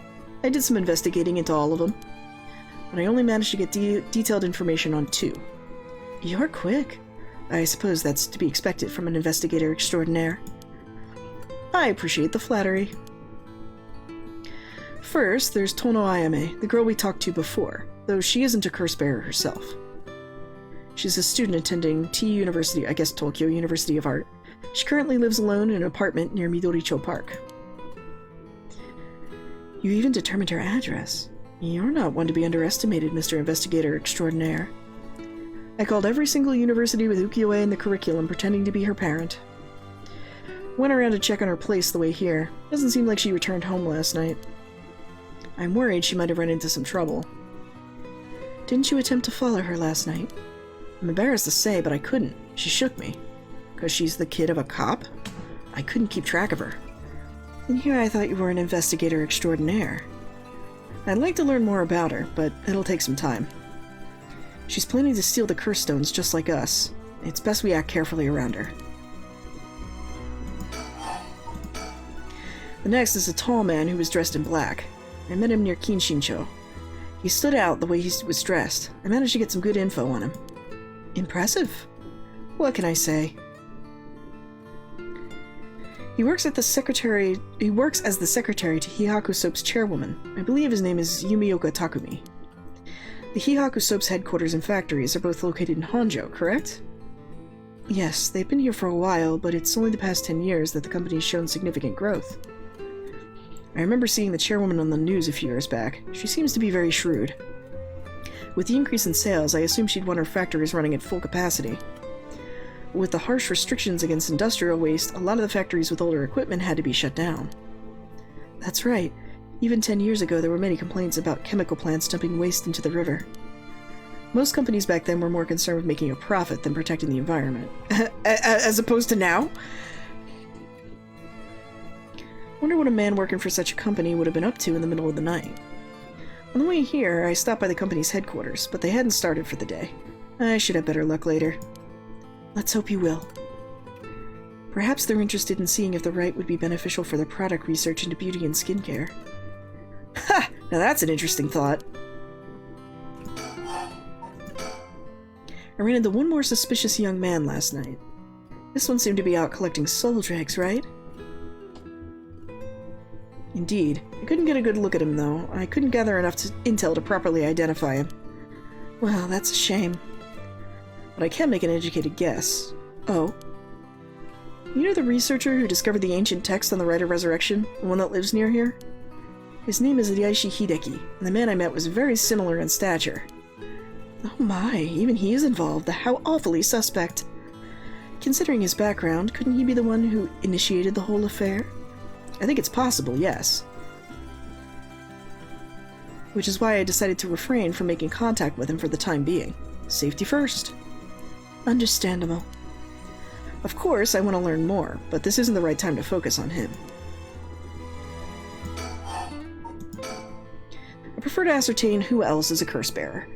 [SPEAKER 1] I did some investigating into all of them, but I only managed to get detailed information on 2. You're quick. I suppose that's to be expected from an investigator extraordinaire. I appreciate the flattery. First, there's Tono Ayame, the girl we talked to before, though she isn't a curse bearer herself. She's a student attending Tokyo University of Art. She currently lives alone in an apartment near Midoricho Park. You even determined her address. You're not one to be underestimated, Mr. Investigator Extraordinaire. I called every single university with ukiyo-e in the curriculum, pretending to be her parent. Went around to check on her place the way here. Doesn't seem like she returned home last night. I'm worried she might have run into some trouble. Didn't you attempt to follow her last night? I'm embarrassed to say, but I couldn't. She shook me. Because she's the kid of a cop? I couldn't keep track of her. And here I thought you were an investigator extraordinaire. I'd like to learn more about her, but it'll take some time. She's planning to steal the curse stones just like us. It's best we act carefully around her. The next is a tall man who was dressed in black. I met him near Kinshincho. He stood out the way he was dressed. I managed to get some good info on him. Impressive. What can I say? He works as the secretary to Hihaku Soap's chairwoman. I believe his name is Yumioka Takumi. The Hihaku Soap's headquarters and factories are both located in Honjo, correct? Yes, they've been here for a while, but it's only the past 10 years that the company's shown significant growth. I remember seeing the chairwoman on the news a few years back. She seems to be very shrewd. With the increase in sales, I assume she'd want her factories running at full capacity. With the harsh restrictions against industrial waste, a lot of the factories with older equipment had to be shut down. That's right. Even 10 years ago, there were many complaints about chemical plants dumping waste into the river. Most companies back then were more concerned with making a profit than protecting the environment. As opposed to now? Wonder what a man working for such a company would have been up to in the middle of the night. On the way here, I stopped by the company's headquarters, but they hadn't started for the day. I should have better luck later. Let's hope you will. Perhaps they're interested in seeing if the right would be beneficial for their product research into beauty and skincare. Ha! Now that's an interesting thought. I ran into one more suspicious young man last night. This one seemed to be out collecting soul dregs, right? Indeed. I couldn't get a good look at him, though. I couldn't gather enough intel to properly identify him. Well, that's a shame. But I can make an educated guess. Oh. You know the researcher who discovered the ancient text on the Rite of Resurrection? The one that lives near here? His name is Ryaishi Hideki, and the man I met was very similar in stature. Oh my, even he is involved. How awfully suspect. Considering his background, couldn't he be the one who initiated the whole affair? I think it's possible, yes. Which is why I decided to refrain from making contact with him for the time being. Safety first. Understandable. Of course, I want to learn more, but this isn't the right time to focus on him. I prefer to ascertain who else is a curse bearer.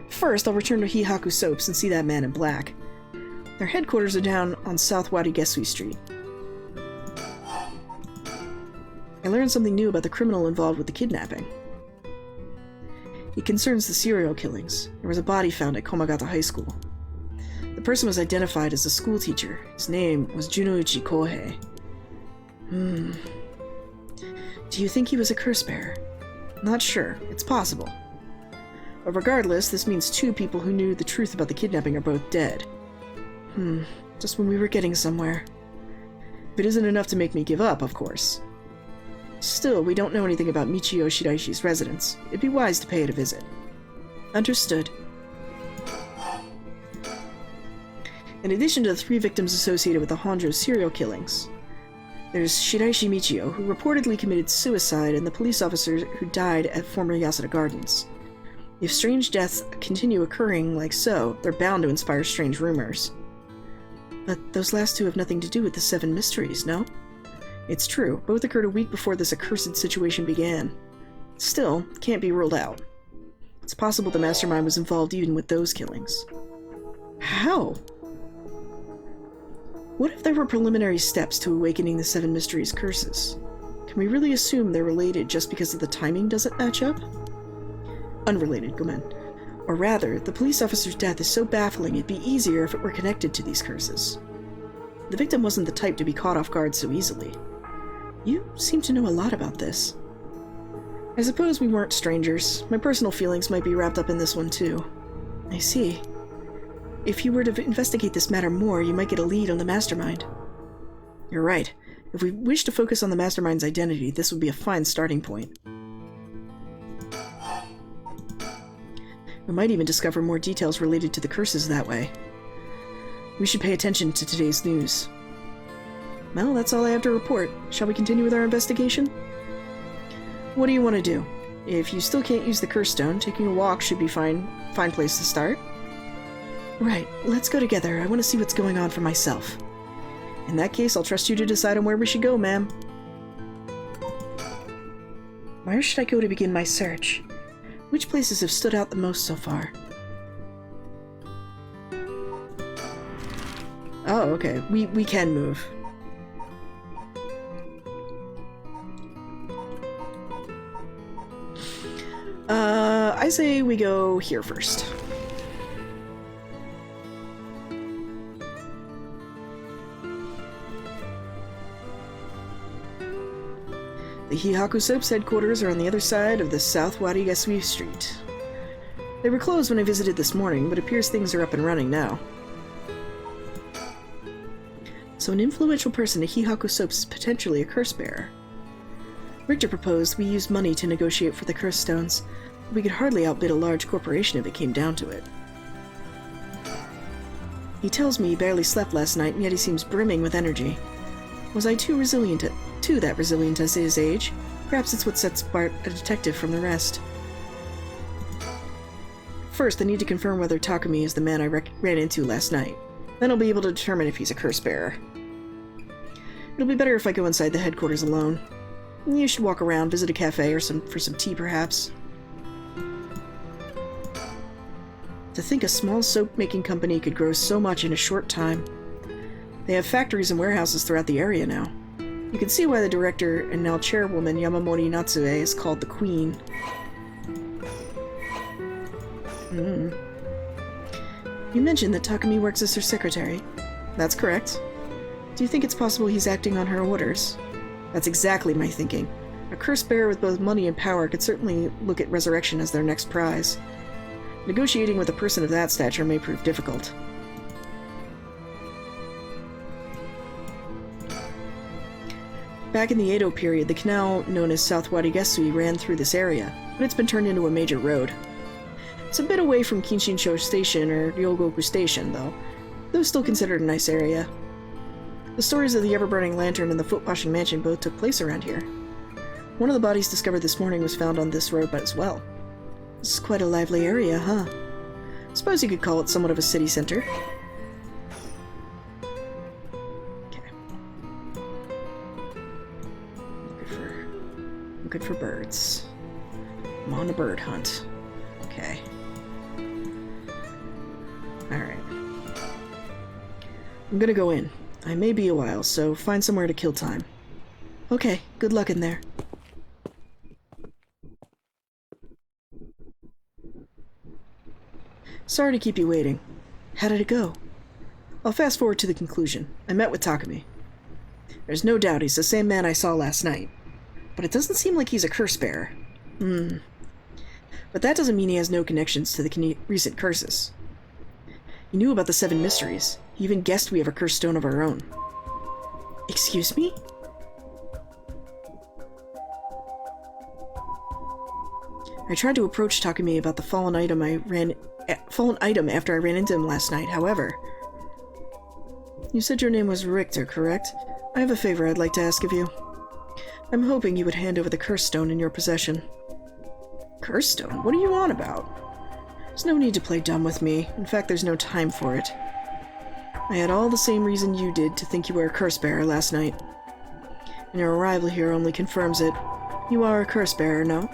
[SPEAKER 1] First, I'll return to Hihaku Soaps and see that man in black. Their headquarters are down on South Warigesui Street. I learned something new about the criminal involved with the kidnapping. It concerns the serial killings. There was a body found at Komagata High School. The person was identified as a schoolteacher. His name was Junoichi Kohei. Do you think he was a curse bearer? Not sure. It's possible. But regardless, this means two people who knew the truth about the kidnapping are both dead. Just when we were getting somewhere. If it isn't enough to make me give up, of course. Still, we don't know anything about Michio Shiraishi's residence. It'd be wise to pay it a visit. Understood. In addition to the 3 victims associated with the Honjo serial killings, there's Shiraishi Michio, who reportedly committed suicide, and the police officer who died at former Yasuda Gardens. If strange deaths continue occurring like so, they're bound to inspire strange rumors. But those last 2 have nothing to do with the 7 mysteries, no? It's true, both occurred a week before this accursed situation began. Still, can't be ruled out. It's possible the mastermind was involved even with those killings. How? What if there were preliminary steps to awakening the 7 mysteries' curses? Can we really assume they're related just because of the timing doesn't match up? Unrelated, Gomen. Or rather, the police officer's death is so baffling it'd be easier if it were connected to these curses. The victim wasn't the type to be caught off guard so easily. You seem to know a lot about this. I suppose we weren't strangers. My personal feelings might be wrapped up in this one too. I see. If you were to investigate this matter more, you might get a lead on the mastermind. You're right. If we wish to focus on the mastermind's identity, this would be a fine starting point. We might even discover more details related to the curses that way. We should pay attention to today's news. Well, that's all I have to report. Shall we continue with our investigation? What do you want to do? If you still can't use the curse stone, taking a walk should be fine place to start. Right, let's go together. I want to see what's going on for myself. In that case, I'll trust you to decide on where we should go, ma'am. Where should I go to begin my search? Which places have stood out the most so far? Oh, okay. We can move. I say we go here first. The Hihaku Soap's headquarters are on the other side of the South Warigasui Street. They were closed when I visited this morning, but it appears things are up and running now. So an influential person at Hihaku Soaps is potentially a curse bearer. Richter proposed we use money to negotiate for the curse stones. We could hardly outbid a large corporation if it came down to it. He tells me he barely slept last night, and yet he seems brimming with energy. Was I too resilient at his age? Perhaps it's what sets apart a detective from the rest. First, I need to confirm whether Takumi is the man I ran into last night. Then I'll be able to determine if he's a curse bearer. It'll be better if I go inside the headquarters alone. You should walk around, visit a cafe for some tea, perhaps. To think a small soap-making company could grow so much in a short time. They have factories and warehouses throughout the area now. You can see why the director and now chairwoman Yamamori Natsue is called the Queen. You mentioned that Takumi works as her secretary. That's correct. Do you think it's possible he's acting on her orders? That's exactly my thinking. A curse bearer with both money and power could certainly look at resurrection as their next prize. Negotiating with a person of that stature may prove difficult. Back in the Edo period, the canal known as South Warigasui ran through this area, but it's been turned into a major road. It's a bit away from Kinshinsho Station or Ryogoku Station, though still considered a nice area. The stories of the ever-burning lantern and the foot-washing mansion both took place around here. One of the bodies discovered this morning was found on this road as well. This is quite a lively area, huh? Suppose you could call it somewhat of a city center. Okay. Looking for birds. I'm on a bird hunt. Okay. Alright. I'm gonna go in. I may be a while, so find somewhere to kill time. Okay, good luck in there. Sorry to keep you waiting. How did it go? I'll fast forward to the conclusion. I met with Takumi. There's no doubt he's the same man I saw last night. But it doesn't seem like he's a curse bearer. But that doesn't mean he has no connections to the recent curses. He knew about the 7 mysteries. He even guessed we have a curse stone of our own. Excuse me? I tried to approach Takumi about the fallen item after I ran into him last night, however. You said your name was Richter, correct? I have a favor I'd like to ask of you. I'm hoping you would hand over the curse stone in your possession. Curse stone? What are you on about? There's no need to play dumb with me. In fact, there's no time for it. I had all the same reason you did to think you were a curse bearer last night. And your arrival here only confirms it. You are a curse bearer, no?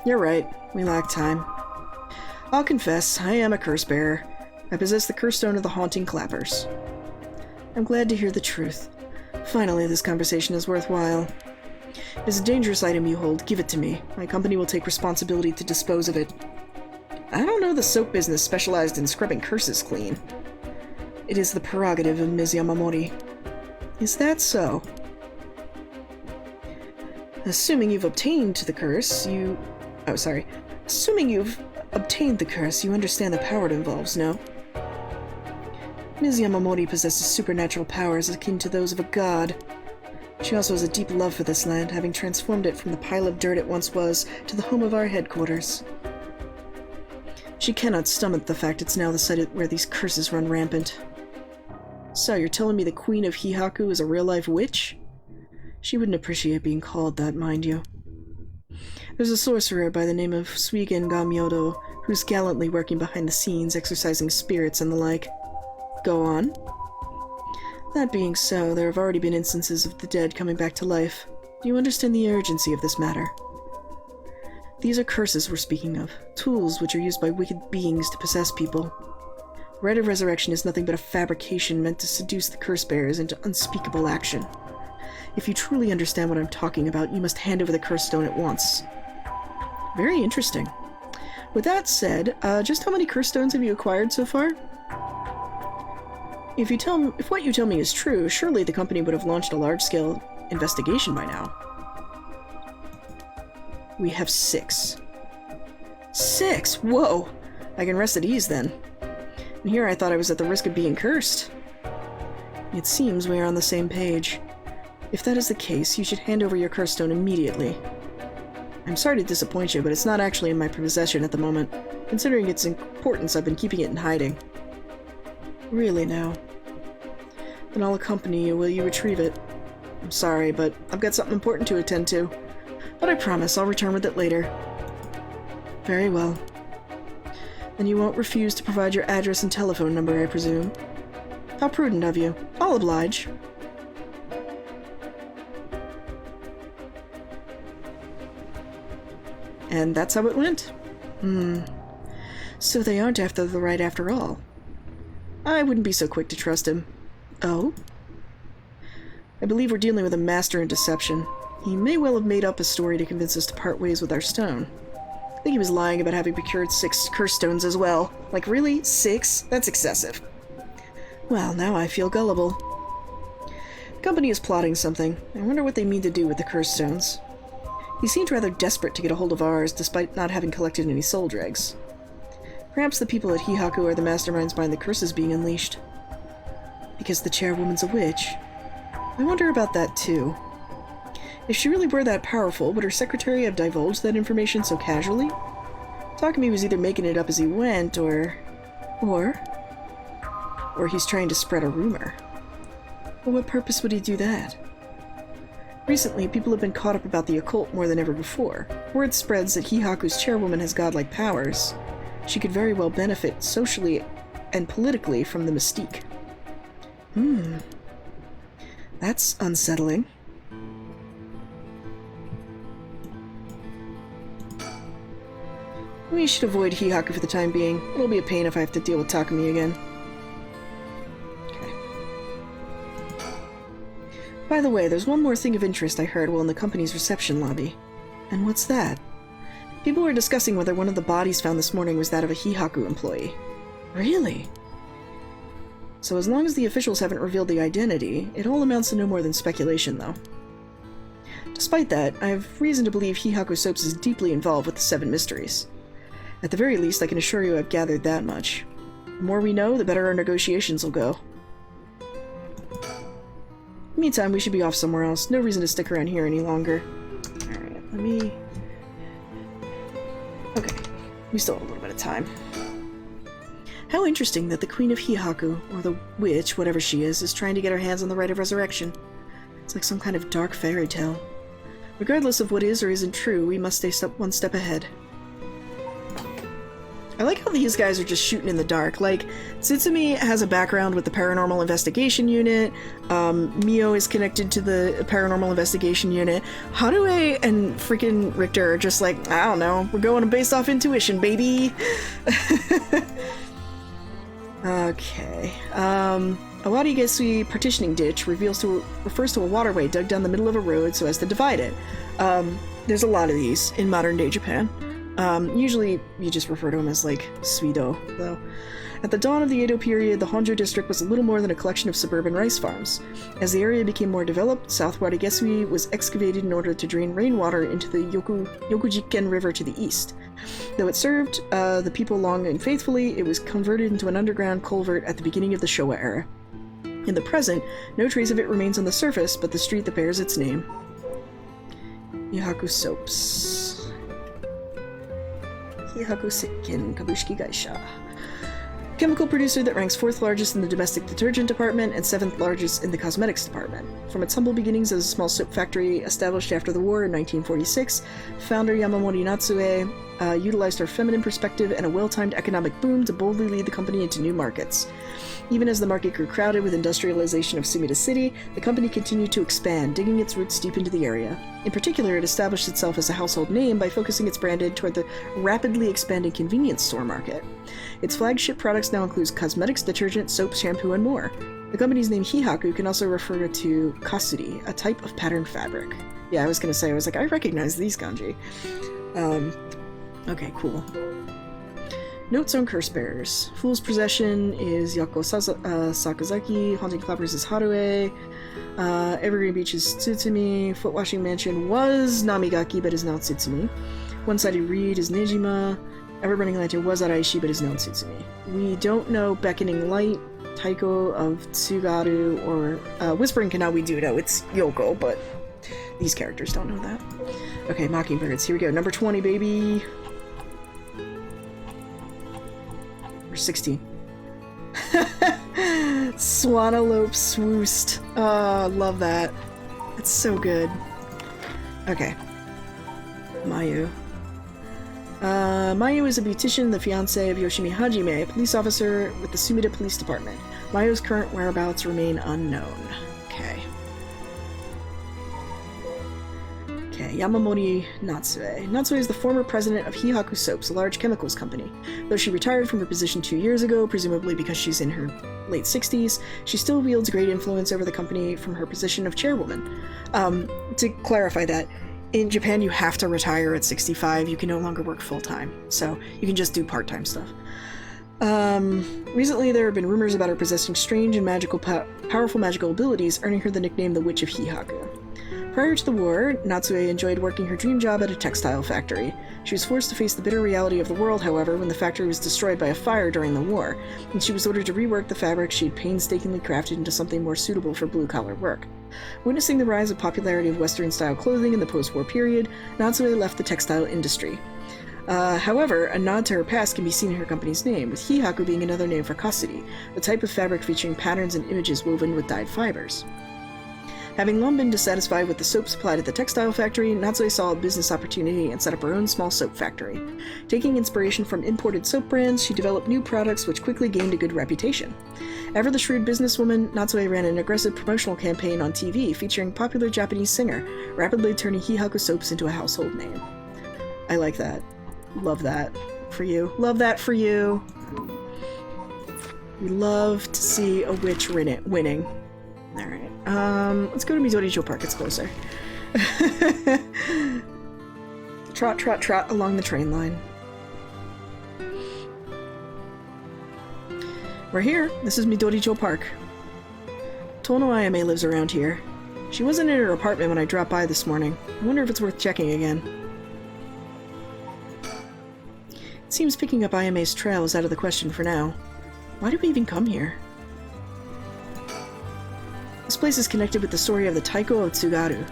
[SPEAKER 1] You're right. We lack time. I'll confess, I am a curse bearer. I possess the curse stone of the haunting clappers. I'm glad to hear the truth. Finally, this conversation is worthwhile. It is a dangerous item you hold. Give it to me. My company will take responsibility to dispose of it. I don't know the soap business specialized in scrubbing curses clean. It is the prerogative of Ms. Yamamori. Is that so? Assuming you've obtained the curse, Assuming you've obtained the curse, you understand the power it involves, no? Ms. Yamamori possesses supernatural powers akin to those of a god. She also has a deep love for this land, having transformed it from the pile of dirt it once was to the home of our headquarters. She cannot stomach the fact it's now the site where these curses run rampant. So, you're telling me the Queen of Hihaku is a real-life witch? She wouldn't appreciate being called that, mind you. There's a sorcerer by the name of Suigen Gamyodo who's gallantly working behind the scenes, exorcising spirits and the like. Go on. That being so, there have already been instances of the dead coming back to life. Do you understand the urgency of this matter? These are curses we're speaking of, tools which are used by wicked beings to possess people. The rite of resurrection is nothing but a fabrication meant to seduce the curse bearers into unspeakable action. If you truly understand what I'm talking about, you must hand over the curse stone at once. Very interesting. With that said, just how many curse stones have you acquired so far? If what you tell me is true, surely the company would have launched a large-scale investigation by now. We have 6. 6? Whoa! I can rest at ease then. And here I thought I was at the risk of being cursed. It seems we are on the same page. If that is the case, you should hand over your curse stone immediately. I'm sorry to disappoint you, but it's not actually in my possession at the moment. Considering its importance, I've been keeping it in hiding. Really now? Then I'll accompany you. Will you retrieve it? I'm sorry, but I've got something important to attend to. But I promise I'll return with it later. Very well. Then you won't refuse to provide your address and telephone number, I presume? How prudent of you. I'll oblige. And that's how it went. So they aren't after the right after all. I wouldn't be so quick to trust him. Oh? I believe we're dealing with a master in deception. He may well have made up a story to convince us to part ways with our stone. I think he was lying about having procured 6 curse stones as well. Like, really? 6? That's excessive. Well, now I feel gullible. The company is plotting something. I wonder what they mean to do with the curse stones. He seemed rather desperate to get a hold of ours, despite not having collected any soul dregs. Perhaps the people at Hihaku are the masterminds behind the curses being unleashed. Because the chairwoman's a witch. I wonder about that, too. If she really were that powerful, would her secretary have divulged that information so casually? Takumi was either making it up as he went, or he's trying to spread a rumor. For what purpose would he do that? Recently, people have been caught up about the occult more than ever before. Word spreads that Hihaku's chairwoman has godlike powers. She could very well benefit socially and politically from the mystique. That's unsettling. We should avoid Hihaku for the time being. It'll be a pain if I have to deal with Takumi again. Okay. By the way, there's one more thing of interest I heard while in the company's reception lobby. And what's that? People were discussing whether one of the bodies found this morning was that of a Hihaku employee. Really? So as long as the officials haven't revealed the identity, it all amounts to no more than speculation, though. Despite that, I have reason to believe Hihaku Soaps is deeply involved with the 7 mysteries. At the very least, I can assure you I've gathered that much. The more we know, the better our negotiations will go. Meantime, we should be off somewhere else. No reason to stick around here any longer. Alright, let me... Okay, we still have a little bit of time. How interesting that the Queen of Hihaku, or the witch, whatever she is trying to get her hands on the rite of resurrection. It's like some kind of dark fairy tale. Regardless of what is or isn't true, we must stay one step ahead. I like how these guys are just shooting in the dark. Like, Tsutsumi has a background with the Paranormal Investigation Unit, Mio is connected to the Paranormal Investigation Unit, Hadue and freaking Richter are just like, I don't know, we're going based off intuition, baby! Okay, Awarigesui partitioning ditch refers to a waterway dug down the middle of a road so as to divide it. There's a lot of these in modern-day Japan. Usually you just refer to them as, like, suido, though. At the dawn of the Edo period, the Honjo district was a little more than a collection of suburban rice farms. As the area became more developed, South Warigesui was excavated in order to drain rainwater into the Yokujiken River to the east. Though it served the people long and faithfully, it was converted into an underground culvert at the beginning of the Showa era. In the present, no trace of it remains on the surface, but the street that bears its name. Hihaku Soaps. Hihaku Sekken Kabushiki Gaisha. Chemical producer that ranks 4th largest in the domestic detergent department and 7th largest in the cosmetics department. From its humble beginnings as a small soap factory established after the war in 1946, founder Yamamori Natsue utilized her feminine perspective and a well-timed economic boom to boldly lead the company into new markets. Even as the market grew crowded with industrialization of Sumida City, the company continued to expand, digging its roots deep into the area. In particular, it established itself as a household name by focusing its brand toward the rapidly expanding convenience store market. Its flagship products now include cosmetics, detergent, soap, shampoo, and more. The company's name Hihaku can also refer to kasuri, a type of patterned fabric. Yeah, I was gonna say, I recognize these kanji. Okay, cool. Notes on Curse Bearers. Fool's Possession is Yako Sakazaki. Haunting Clappers is Harue. Evergreen Beach is Tsutsumi. Foot Washing Mansion was Namigaki, but is now Tsutsumi. One-Sided Reed is Nejima. Everburning Lantern was Araishi, but is now Tsutsumi. We don't know Beckoning Light, Taiko of Tsugaru, or Whispering Kanao we do know. It's Yoko, but these characters don't know that. Okay, Mockingbirds. Here we go. Number 20, baby. Or 16. Swanalope Swoost. Oh, love that. That's so good. Okay. Mayu. Mayu is a beautician, the fiancé of Yoshimi Hajime, a police officer with the Sumida Police Department. Mayu's current whereabouts remain unknown. Okay. Yamamori Natsue. Natsue is the former president of Hihaku Soaps, a large chemicals company. Though she retired from her position 2 years ago, presumably because she's in her late 60s, she still wields great influence over the company from her position of chairwoman. To clarify that, in Japan you have to retire at 65, you can no longer work full-time, so you can just do part-time stuff. Recently there have been rumors about her possessing strange and powerful magical abilities, earning her the nickname the Witch of Hihaku. Prior to the war, Natsue enjoyed working her dream job at a textile factory. She was forced to face the bitter reality of the world, however, when the factory was destroyed by a fire during the war, and she was ordered to rework the fabric she had painstakingly crafted into something more suitable for blue-collar work. Witnessing the rise of popularity of Western-style clothing in the post-war period, Natsue left the textile industry. However, a nod to her past can be seen in her company's name, with Hihaku being another name for kasuri, the type of fabric featuring patterns and images woven with dyed fibers. Having long been dissatisfied with the soap supplied at the textile factory, Natsue saw a business opportunity and set up her own small soap factory. Taking inspiration from imported soap brands, she developed new products which quickly gained a good reputation. Ever the shrewd businesswoman, Natsue ran an aggressive promotional campaign on TV featuring popular Japanese singer, rapidly turning Hihaku Soaps into a household name. I like that. Love that for you. Love that for you. We love to see a witch winning. Alright. Let's go to Midoricho Park, it's closer. Trot, trot, trot along the train line. We're here. This is Midoricho Park. Tono Ayame lives around here. She wasn't in her apartment when I dropped by this morning. I wonder if it's worth checking again. It seems picking up Ayame's trail is out of the question for now. Why did we even come here? This place is connected with the story of the Taiko of Tsugaru.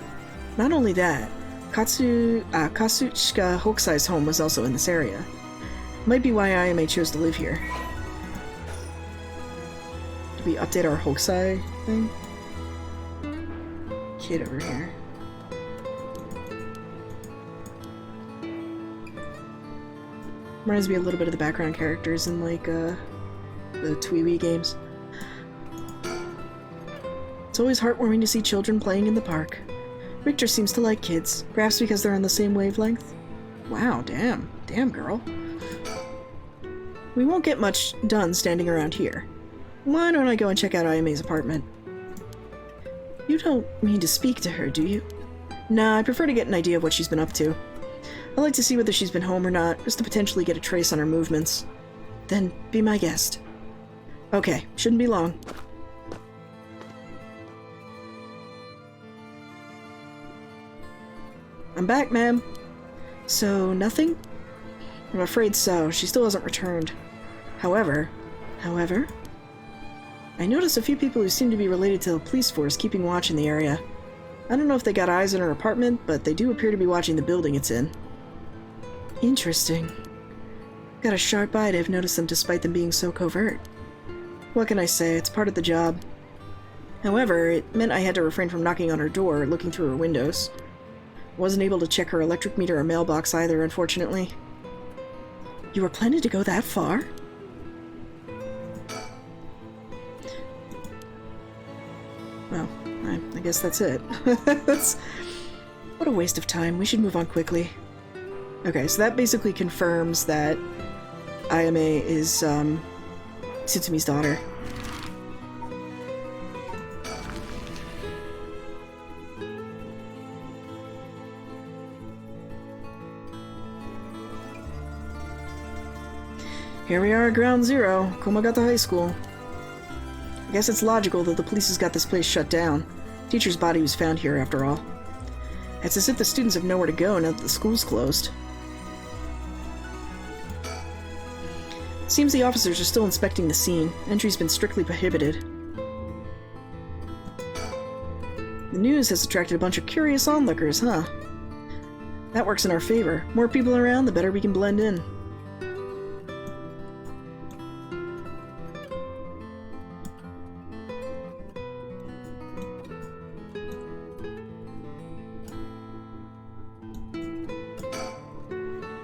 [SPEAKER 1] Not only that, Katsuchika Hokusai's home was also in this area. Might be why Ayame chose to live here. Did we update our Hokusai thing? Kid over here. Reminds me a little bit of the background characters in, like, the Twee-Wee games. It's always heartwarming to see children playing in the park. Richter seems to like kids, perhaps because they're on the same wavelength. Wow, damn. Damn, girl. We won't get much done standing around here. Why don't I go and check out Ayame's apartment? You don't mean to speak to her, do you? Nah, I prefer to get an idea of what she's been up to. I like to see whether she's been home or not, just to potentially get a trace on her movements. Then, be my guest. Okay, shouldn't be long. I'm back, ma'am. So, nothing? I'm afraid so. She still hasn't returned. However, I noticed a few people who seem to be related to the police force keeping watch in the area. I don't know if they got eyes on her apartment, but they do appear to be watching the building it's in. Interesting. Got a sharp eye to have noticed them despite them being so covert. What can I say? It's part of the job. However, it meant I had to refrain from knocking on her door or looking through her windows. Wasn't able to check her electric meter or mailbox either, unfortunately. You were planning to go that far? Well, I guess that's it. What a waste of time. We should move on quickly. Okay, so that basically confirms that Ayame is, Tsutsumy's daughter. Here we are at Ground Zero, Komagata High School. I guess it's logical that the police has got this place shut down. Teacher's body was found here, after all. It's as if the students have nowhere to go now that the school's closed. Seems the officers are still inspecting the scene. Entry's been strictly prohibited. The news has attracted a bunch of curious onlookers, huh? That works in our favor. More people around, the better we can blend in.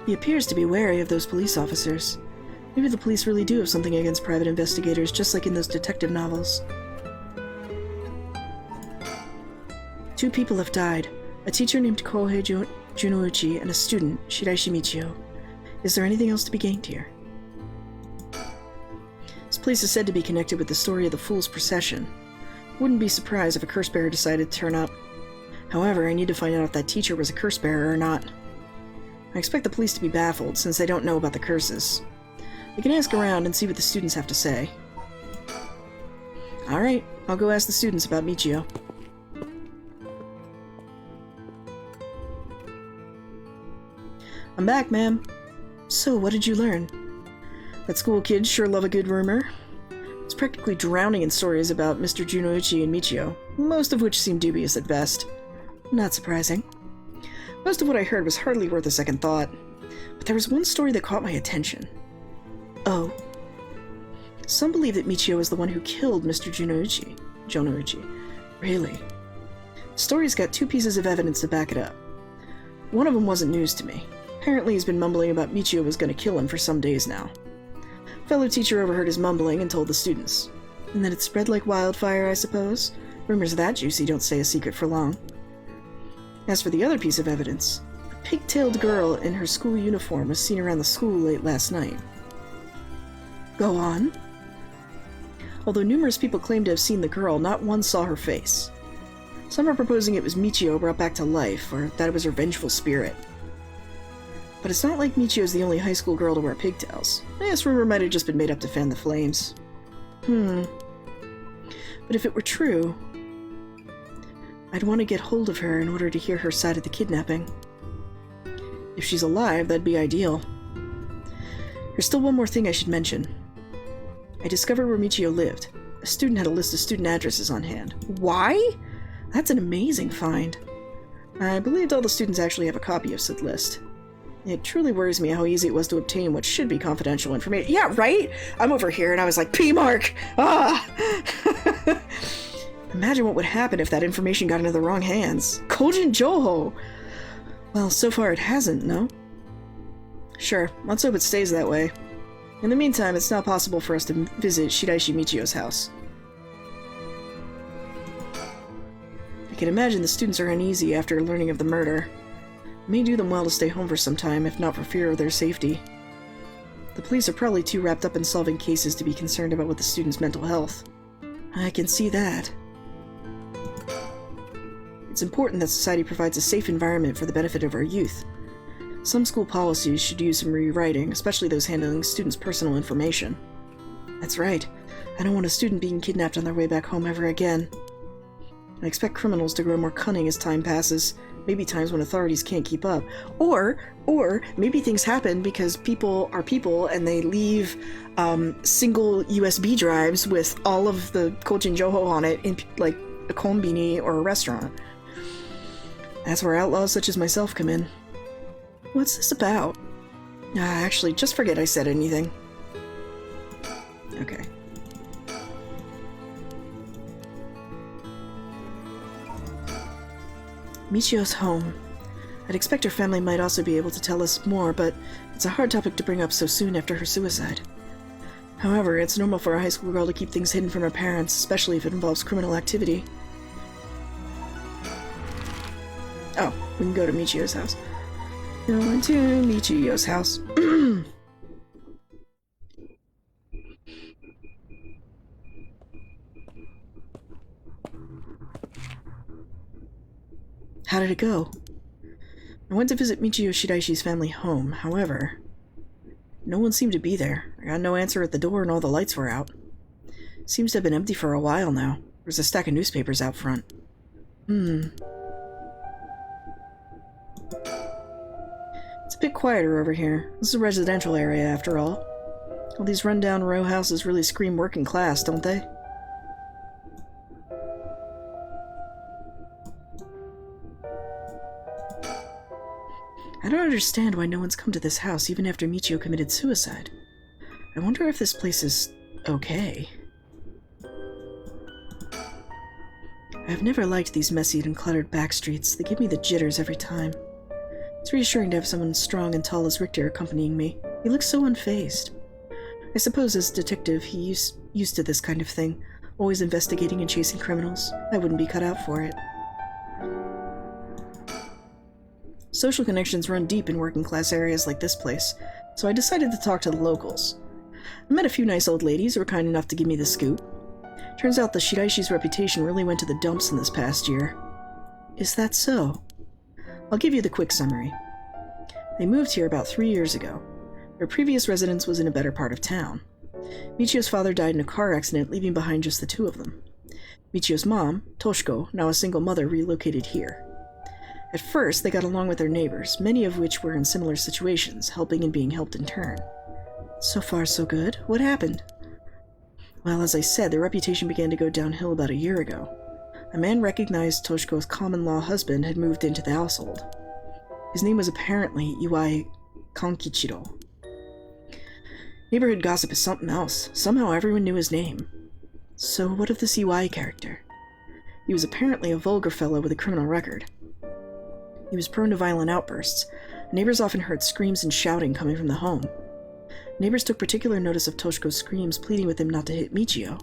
[SPEAKER 1] He appears to be wary of those police officers. Maybe the police really do have something against private investigators, just like in those detective novels. 2 people have died. A teacher named Kohei Junouchi and a student, Shiraishi Michio. Is there anything else to be gained here? This place is said to be connected with the story of the Fool's Procession. Wouldn't be surprised if a curse bearer decided to turn up. However, I need to find out if that teacher was a curse bearer or not. I expect the police to be baffled, since they don't know about the curses. We can ask around and see what the students have to say. Alright, I'll go ask the students about Michio. I'm back, ma'am. So, what did you learn? That school kids sure love a good rumor. It's practically drowning in stories about Mr. Junouchi and Michio, most of which seem dubious at best. Not surprising. Most of what I heard was hardly worth a second thought, but there was one story that caught my attention. Oh. Some believe that Michio is the one who killed Mr. Junouchi. Really? The story's got 2 pieces of evidence to back it up. One of them wasn't news to me. Apparently he's been mumbling about Michio was going to kill him for some days now. A fellow teacher overheard his mumbling and told the students. And then it spread like wildfire, I suppose. Rumors that juicy don't stay a secret for long. As for the other piece of evidence, a pig-tailed girl in her school uniform was seen around the school late last night. Go on. Although numerous people claim to have seen the girl, not one saw her face. Some are proposing it was Michio brought back to life, or that it was her vengeful spirit. But it's not like Michio's the only high school girl to wear pigtails. This rumor might have just been made up to fan the flames. But if it were true, I'd want to get hold of her in order to hear her side of the kidnapping. If she's alive, that'd be ideal. There's still one more thing I should mention. I discovered where Michio lived. A student had a list of student addresses on hand. Why? That's an amazing find. I believed all the students actually have a copy of said list. It truly worries me how easy it was to obtain what should be confidential information. Yeah, right? I'm over here and I was like, P-Mark! Ah! Imagine what would happen if that information got into the wrong hands. Kojin Joho! Well, so far it hasn't, no? Sure, let's hope it stays that way. In the meantime, it's now possible for us to visit Shiraishi Michio's house. I can imagine the students are uneasy after learning of the murder. It may do them well to stay home for some time, if not for fear of their safety. The police are probably too wrapped up in solving cases to be concerned about the students' mental health. I can see that. It's important that society provides a safe environment for the benefit of our youth. Some school policies should use some rewriting, especially those handling students' personal information. That's right. I don't want a student being kidnapped on their way back home ever again. I expect criminals to grow more cunning as time passes, maybe times when authorities can't keep up. Or maybe things happen because people are people and they leave single USB drives with all of the Kojin Joho on it in, like, a konbini or a restaurant. That's where outlaws such as myself come in. What's this about? Actually, just forget I said anything. Okay. Michio's home. I'd expect her family might also be able to tell us more, but It's a hard topic to bring up so soon after her suicide. However, it's normal for a high school girl to keep things hidden from her parents, especially if it involves criminal activity. Oh, we can go to Michio's house. Going to Michio's house. How did it go? I went to visit Michio Shidaishi's family home, however, no one seemed to be there. I got no answer at the door and all the lights were out. Seems to have been empty for a while now. There's a stack of newspapers out front. It's a bit quieter over here. This is a residential area, after all. All these run-down row houses really scream working class, don't they? I don't understand why no one's come to this house even after Michio committed suicide. I wonder if this place is okay. I've never liked these messy and cluttered back streets. They give me the jitters every time. It's reassuring to have someone strong and tall as Richter accompanying me. He looks so unfazed. I suppose as detective he used to this kind of thing, always investigating and chasing criminals. I wouldn't be cut out for it. Social connections run deep in working-class areas like this place, so I decided to talk to the locals. I met a few nice old ladies who were kind enough to give me the scoop. Turns out the Shidaishi's reputation really went to the dumps in this past year. Is that so? I'll give you the quick summary. They moved here about 3 years ago. Their previous residence was in a better part of town. Michio's father died in a car accident, leaving behind just the two of them. Michio's mom, Toshiko, now a single mother, relocated here. At first, they got along with their neighbors, many of which were in similar situations, helping and being helped in turn. So far, so good. What happened? Well, as I said, their reputation began to go downhill about a year ago. A man recognized Toshiko's common-law husband had moved into the household. His name was apparently Iwai Kankichiro. Neighborhood gossip is something else. Somehow everyone knew his name. So what of this Iwai character? He was apparently a vulgar fellow with a criminal record. He was prone to violent outbursts. Neighbors often heard screams and shouting coming from the home. Neighbors took particular notice of Toshiko's screams, pleading with him not to hit Michio.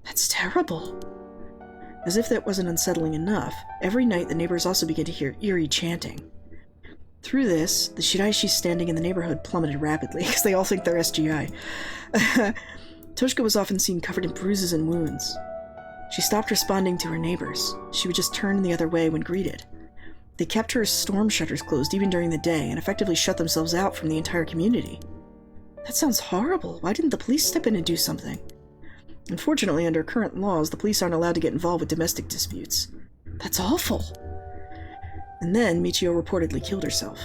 [SPEAKER 1] That's terrible. As if that wasn't unsettling enough, every night the neighbors also began to hear eerie chanting. Through this, the Shiraishi's standing in the neighborhood plummeted rapidly, because they all think they're SGI. Toshiko was often seen covered in bruises and wounds. She stopped responding to her neighbors. She would just turn the other way when greeted. They kept her storm shutters closed even during the day and effectively shut themselves out from the entire community. That sounds horrible. Why didn't the police step in and do something? Unfortunately, under current laws, the police aren't allowed to get involved with domestic disputes. That's awful. And then Michio reportedly killed herself.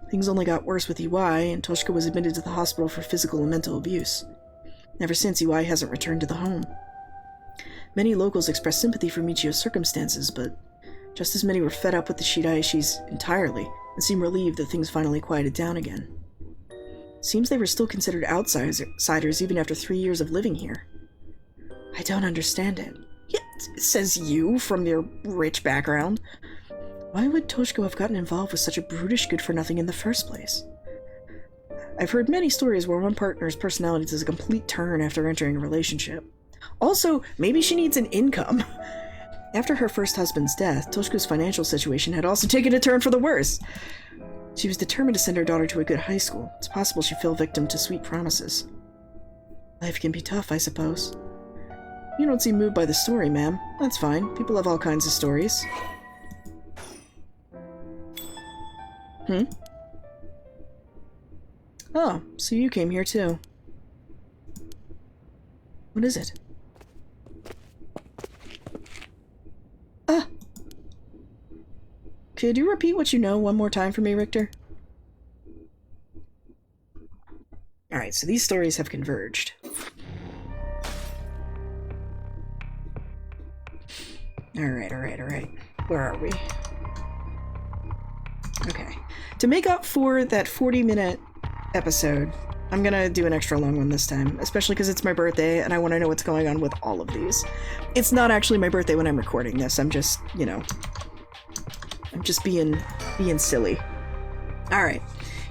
[SPEAKER 1] Things only got worse with Iwai, and Toshiko was admitted to the hospital for physical and mental abuse. Ever since, Iwai hasn't returned to the home. Many locals expressed sympathy for Michio's circumstances, but just as many were fed up with the Shidaishis entirely and seemed relieved that things finally quieted down again. Seems they were still considered outsiders even after 3 years of living here. I don't understand it. Yeah, says you from your rich background. Why would Toshiko have gotten involved with such a brutish good-for-nothing in the first place? I've heard many stories where one partner's personality does a complete turn after entering a relationship. Also, maybe she needs an income. After her first husband's death, Toshiko's financial situation had also taken a turn for the worse. She was determined to send her daughter to a good high school. It's possible she fell victim to sweet promises. Life can be tough, I suppose. You don't seem moved by the story, ma'am. That's fine. People have all kinds of stories. Oh, so you came here too. What is it? Ah! Could you repeat what you know one more time for me, Richter? Alright, so these stories have converged. Alright. Where are we? Okay. To make up for that 40-minute episode, I'm gonna do an extra long one this time, especially because it's my birthday and I want to know what's going on with all of these. It's not actually my birthday when I'm recording this. I'm just, you know, I'm just being silly. Alright.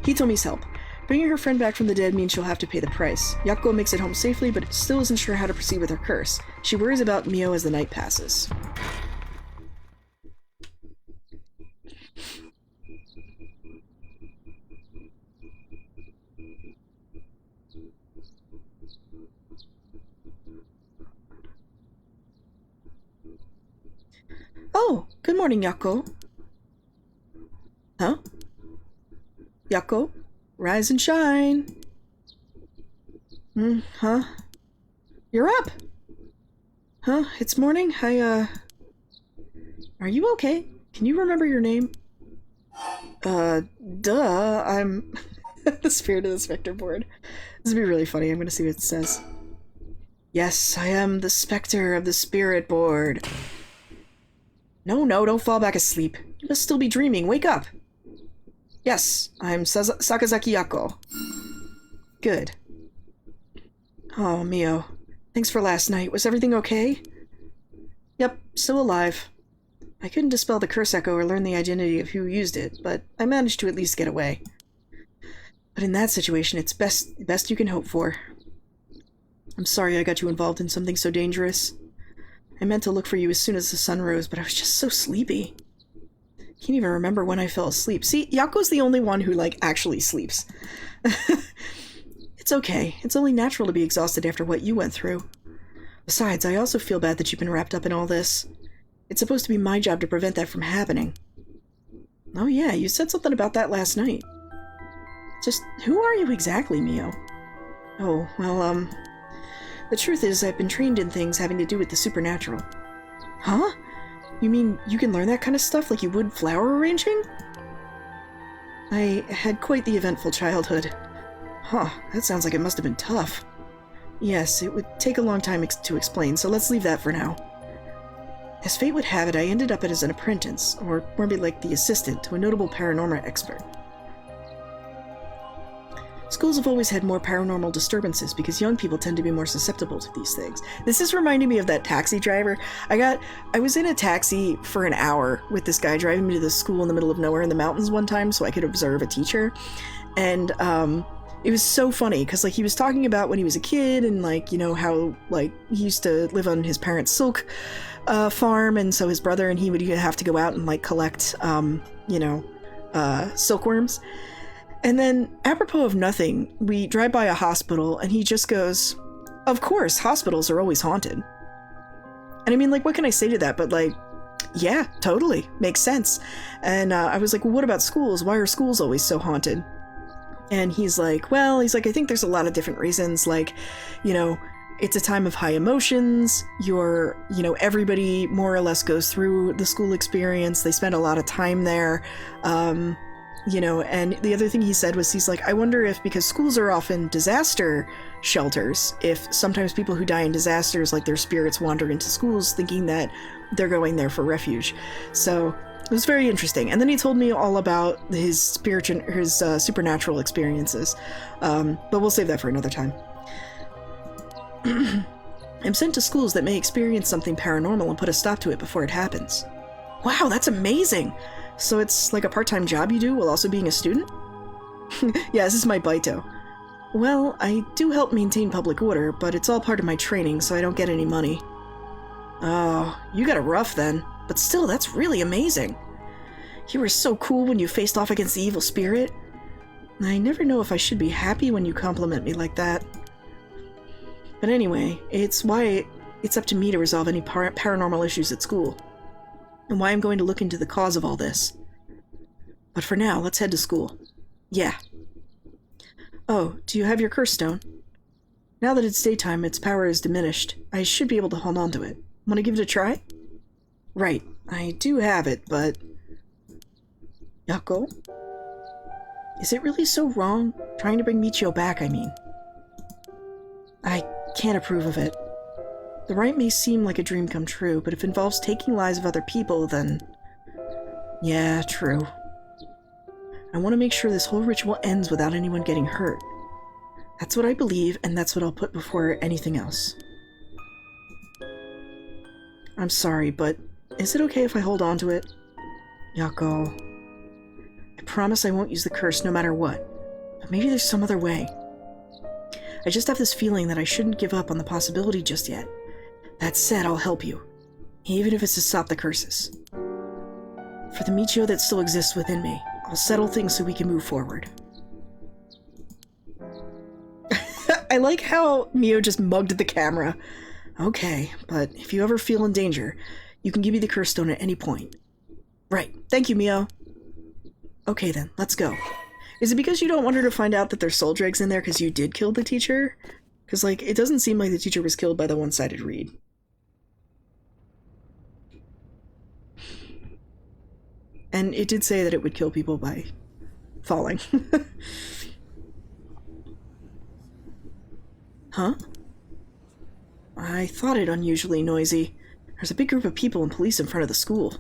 [SPEAKER 1] He told me his help. Bringing her friend back from the dead means she'll have to pay the price. Yakuko makes it home safely, but still isn't sure how to proceed with her curse. She worries about Mio as the night passes. Oh, good morning, Yakuko. Huh? Yakuko? Rise and shine. Huh? You're up! Huh? It's morning? Are you okay? Can you remember your name? Duh, I'm the spirit of the Spectre board. This would be really funny. I'm gonna see what it says. Yes, I am the Spectre of the Spirit board. No, don't fall back asleep. You must still be dreaming. Wake up! Yes, I'm Sakazaki Yako. Good. Oh, Mio. Thanks for last night. Was everything okay? Yep, still alive. I couldn't dispel the curse echo or learn the identity of who used it, but I managed to at least get away. But in that situation, it's best you can hope for. I'm sorry I got you involved in something so dangerous. I meant to look for you as soon as the sun rose, but I was just so sleepy. Can't even remember when I fell asleep. See, Yako's the only one who, like, actually sleeps. It's okay. It's only natural to be exhausted after what you went through. Besides, I also feel bad that you've been wrapped up in all this. It's supposed to be my job to prevent that from happening. Oh yeah, you said something about that last night. Just, who are you exactly, Mio? Oh, well, the truth is I've been trained in things having to do with the supernatural. Huh? You mean you can learn that kind of stuff like you would flower arranging? I had quite the eventful childhood. Huh, that sounds like it must have been tough. Yes, it would take a long time to explain, so let's leave that for now. As fate would have it, I ended up as an apprentice, or maybe like the assistant, to a notable paranormal expert. Schools have always had more paranormal disturbances because young people tend to be more susceptible to these things. This is reminding me of that taxi driver. I was in a taxi for an hour with this guy driving me to the school in the middle of nowhere in the mountains one time so I could observe a teacher. And it was so funny because like he was talking about when he was a kid and like, you know, how like he used to live on his parents' silk farm, and so his brother and he would have to go out and like collect silkworms. And then, apropos of nothing, we drive by a hospital, and he just goes, "Of course, hospitals are always haunted." And I mean, like, what can I say to that? But, like, yeah, totally. Makes sense. And I was like, well, what about schools? Why are schools always so haunted? And he's like, I think there's a lot of different reasons. Like, you know, it's a time of high emotions. Everybody more or less goes through the school experience. They spend a lot of time there. And the other thing he said was, he's like, I wonder if, because schools are often disaster shelters, if sometimes people who die in disasters, like their spirits wander into schools thinking that they're going there for refuge. So it was very interesting. And then he told me all about his supernatural experiences. But we'll save that for another time. I'm sent to schools that may experience something paranormal and put a stop to it before it happens. Wow, that's amazing! So it's like a part-time job you do while also being a student? Yeah, this is my baito. Well, I do help maintain public order, but it's all part of my training, so I don't get any money. Oh, you got it rough then. But still, that's really amazing. You were so cool when you faced off against the evil spirit. I never know if I should be happy when you compliment me like that. But anyway, it's up to me to resolve any paranormal issues at school. And why I'm going to look into the cause of all this. But for now, let's head to school. Yeah. Oh, do you have your curse stone? Now that it's daytime, its power is diminished. I should be able to hold on to it. Want to give it a try? Right, I do have it, but... Yako? Is it really so wrong? Trying to bring Michio back, I mean. I can't approve of it. The rite may seem like a dream come true, but if it involves taking lives of other people, then... Yeah, true. I want to make sure this whole ritual ends without anyone getting hurt. That's what I believe, and that's what I'll put before anything else. I'm sorry, but is it okay if I hold on to it? Yako... I promise I won't use the curse no matter what. But maybe there's some other way. I just have this feeling that I shouldn't give up on the possibility just yet. That said, I'll help you. Even if it's to stop the curses. For the Michio that still exists within me, I'll settle things so we can move forward. I like how Mio just mugged the camera. Okay, but if you ever feel in danger, you can give me the curse stone at any point. Right. Thank you, Mio. Okay then, let's go. Is it because you don't want her to find out that there's soul dregs in there because you did kill the teacher? Because, like, it doesn't seem like the teacher was killed by the one-sided read. And it did say that it would kill people by falling. Huh? I thought it unusually noisy. There's a big group of people and police in front of the school.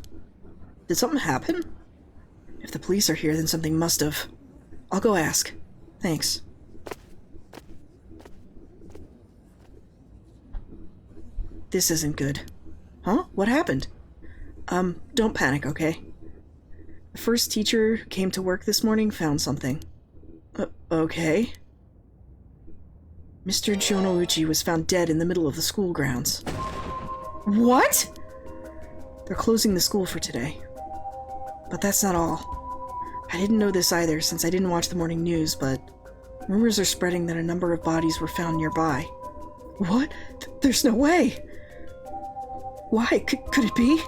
[SPEAKER 1] Did something happen? If the police are here, then something must have. I'll go ask. Thanks. This isn't good. Huh? What happened? Don't panic, okay? The first teacher who came to work this morning found something. Okay. Mr. Jonouchi was found dead in the middle of the school grounds. What? They're closing the school for today. But that's not all. I didn't know this either since I didn't watch the morning news, but rumors are spreading that a number of bodies were found nearby. What? There's no way! Why? Could it be?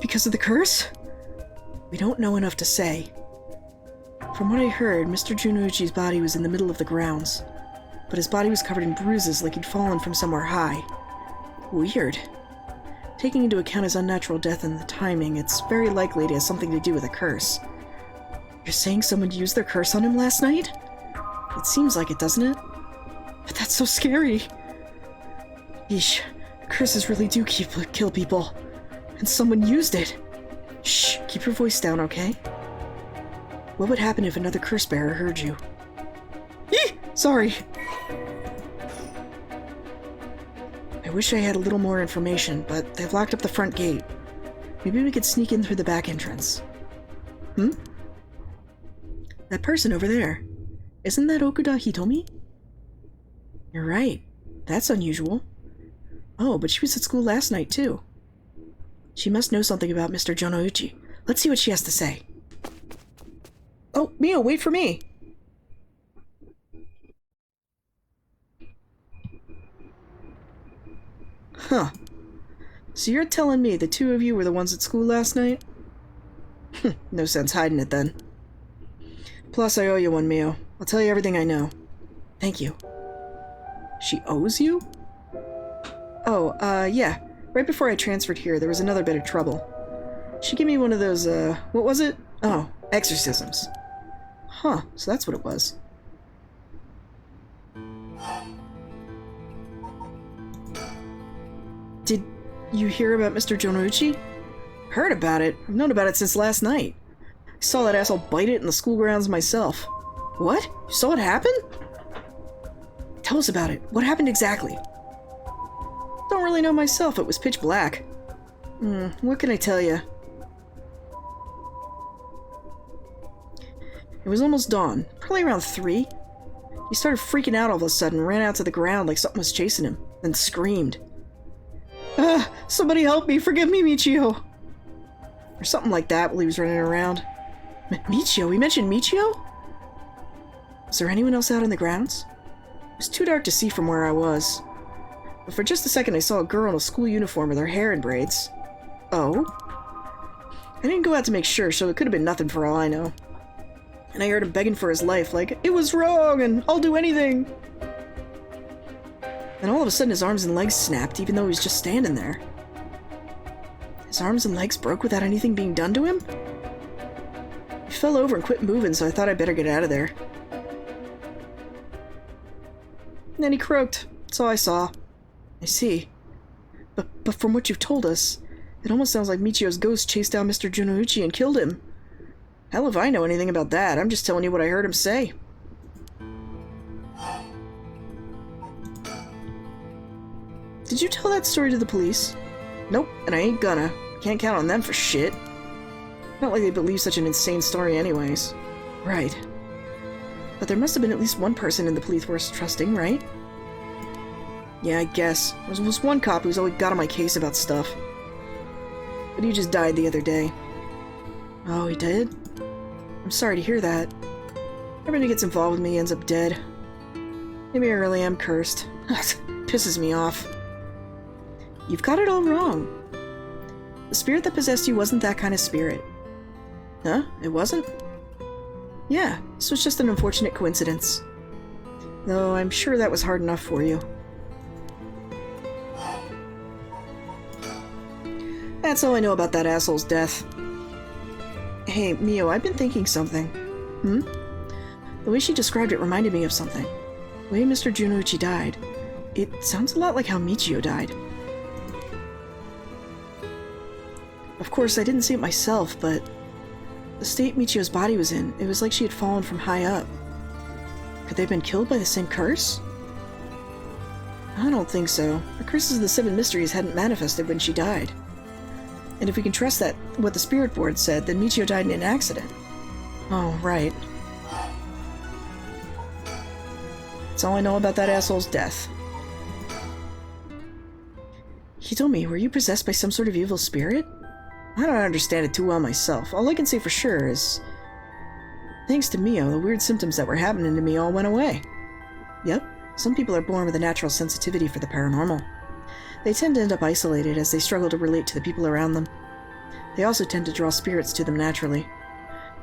[SPEAKER 1] Because of the curse? We don't know enough to say. From what I heard, Mr. Junouchi's body was in the middle of the grounds, but his body was covered in bruises like he'd fallen from somewhere high. Weird. Taking into account his unnatural death and the timing, it's very likely it has something to do with a curse. You're saying someone used their curse on him last night? It seems like it, doesn't it? But that's so scary. Yeesh. Curses really do kill people. And someone used it. Shh, keep your voice down, okay? What would happen if another curse bearer heard you? Eeh! Sorry. I wish I had a little more information, but they've locked up the front gate. Maybe we could sneak in through the back entrance. Hmm? That person over there. Isn't that Okuda Hitomi? You're right. That's unusual. Oh, but she was at school last night, too. She must know something about Mr. Jonouchi. Let's see what she has to say. Oh, Mio, wait for me! Huh. So you're telling me the two of you were the ones at school last night? No sense hiding it, then. Plus, I owe you one, Mio. I'll tell you everything I know. Thank you. She owes you? Oh, yeah. Right before I transferred here, there was another bit of trouble. She gave me one of those, what was it? Oh, exorcisms. Huh, so that's what it was. Did you hear about Mr. Jonouchi? Heard about it. I've known about it since last night. I saw that asshole bite it in the school grounds myself. What? You saw it happen? Tell us about it. What happened exactly? Don't really know myself. It was pitch black. What can I tell you? It was almost dawn, probably around 3. He started freaking out all of a sudden, ran out to the ground like something was chasing him, then screamed. Ah, somebody help me, forgive me, Michio! Or something like that while he was running around. Michio? He mentioned Michio? Was there anyone else out in the grounds? It was too dark to see from where I was. But for just a second I saw a girl in a school uniform with her hair in braids. Oh? I didn't go out to make sure, so it could have been nothing for all I know. And I heard him begging for his life, like, it was wrong, and I'll do anything! And all of a sudden his arms and legs snapped, even though he was just standing there. His arms and legs broke without anything being done to him? He fell over and quit moving, so I thought I'd better get out of there. And then he croaked. That's all I saw. I see. But from what you've told us, it almost sounds like Michio's ghost chased down Mr. Junouchi and killed him. Hell if I know anything about that, I'm just telling you what I heard him say. Did you tell that story to the police? Nope, and I ain't gonna. Can't count on them for shit. Not like they believe such an insane story anyways. Right. But there must have been at least one person in the police worth trusting, right? Yeah, I guess. There was one cop who's always got on my case about stuff. But he just died the other day. Oh, he did? I'm sorry to hear that. Everybody gets involved with me ends up dead. Maybe I really am cursed. Pisses me off. You've got it all wrong. The spirit that possessed you wasn't that kind of spirit. Huh? It wasn't? Yeah, this was just an unfortunate coincidence. Though I'm sure that was hard enough for you. That's all I know about that asshole's death. Hey, Mio, I've been thinking something. The way she described it reminded me of something. The way Mr. Junouchi died. It sounds a lot like how Michio died. Of course, I didn't see it myself, but the state Michio's body was in, it was like she had fallen from high up. Could they have been killed by the same curse? I don't think so. The curses of the 7 mysteries hadn't manifested when she died. And if we can trust that what the spirit board said, then Michio died in an accident. Oh, right. That's all I know about that asshole's death. Hitomi, were you possessed by some sort of evil spirit? I don't understand it too well myself. All I can say for sure is, thanks to Mio, the weird symptoms that were happening to me all went away. Yep, some people are born with a natural sensitivity for the paranormal. They tend to end up isolated as they struggle to relate to the people around them. They also tend to draw spirits to them naturally.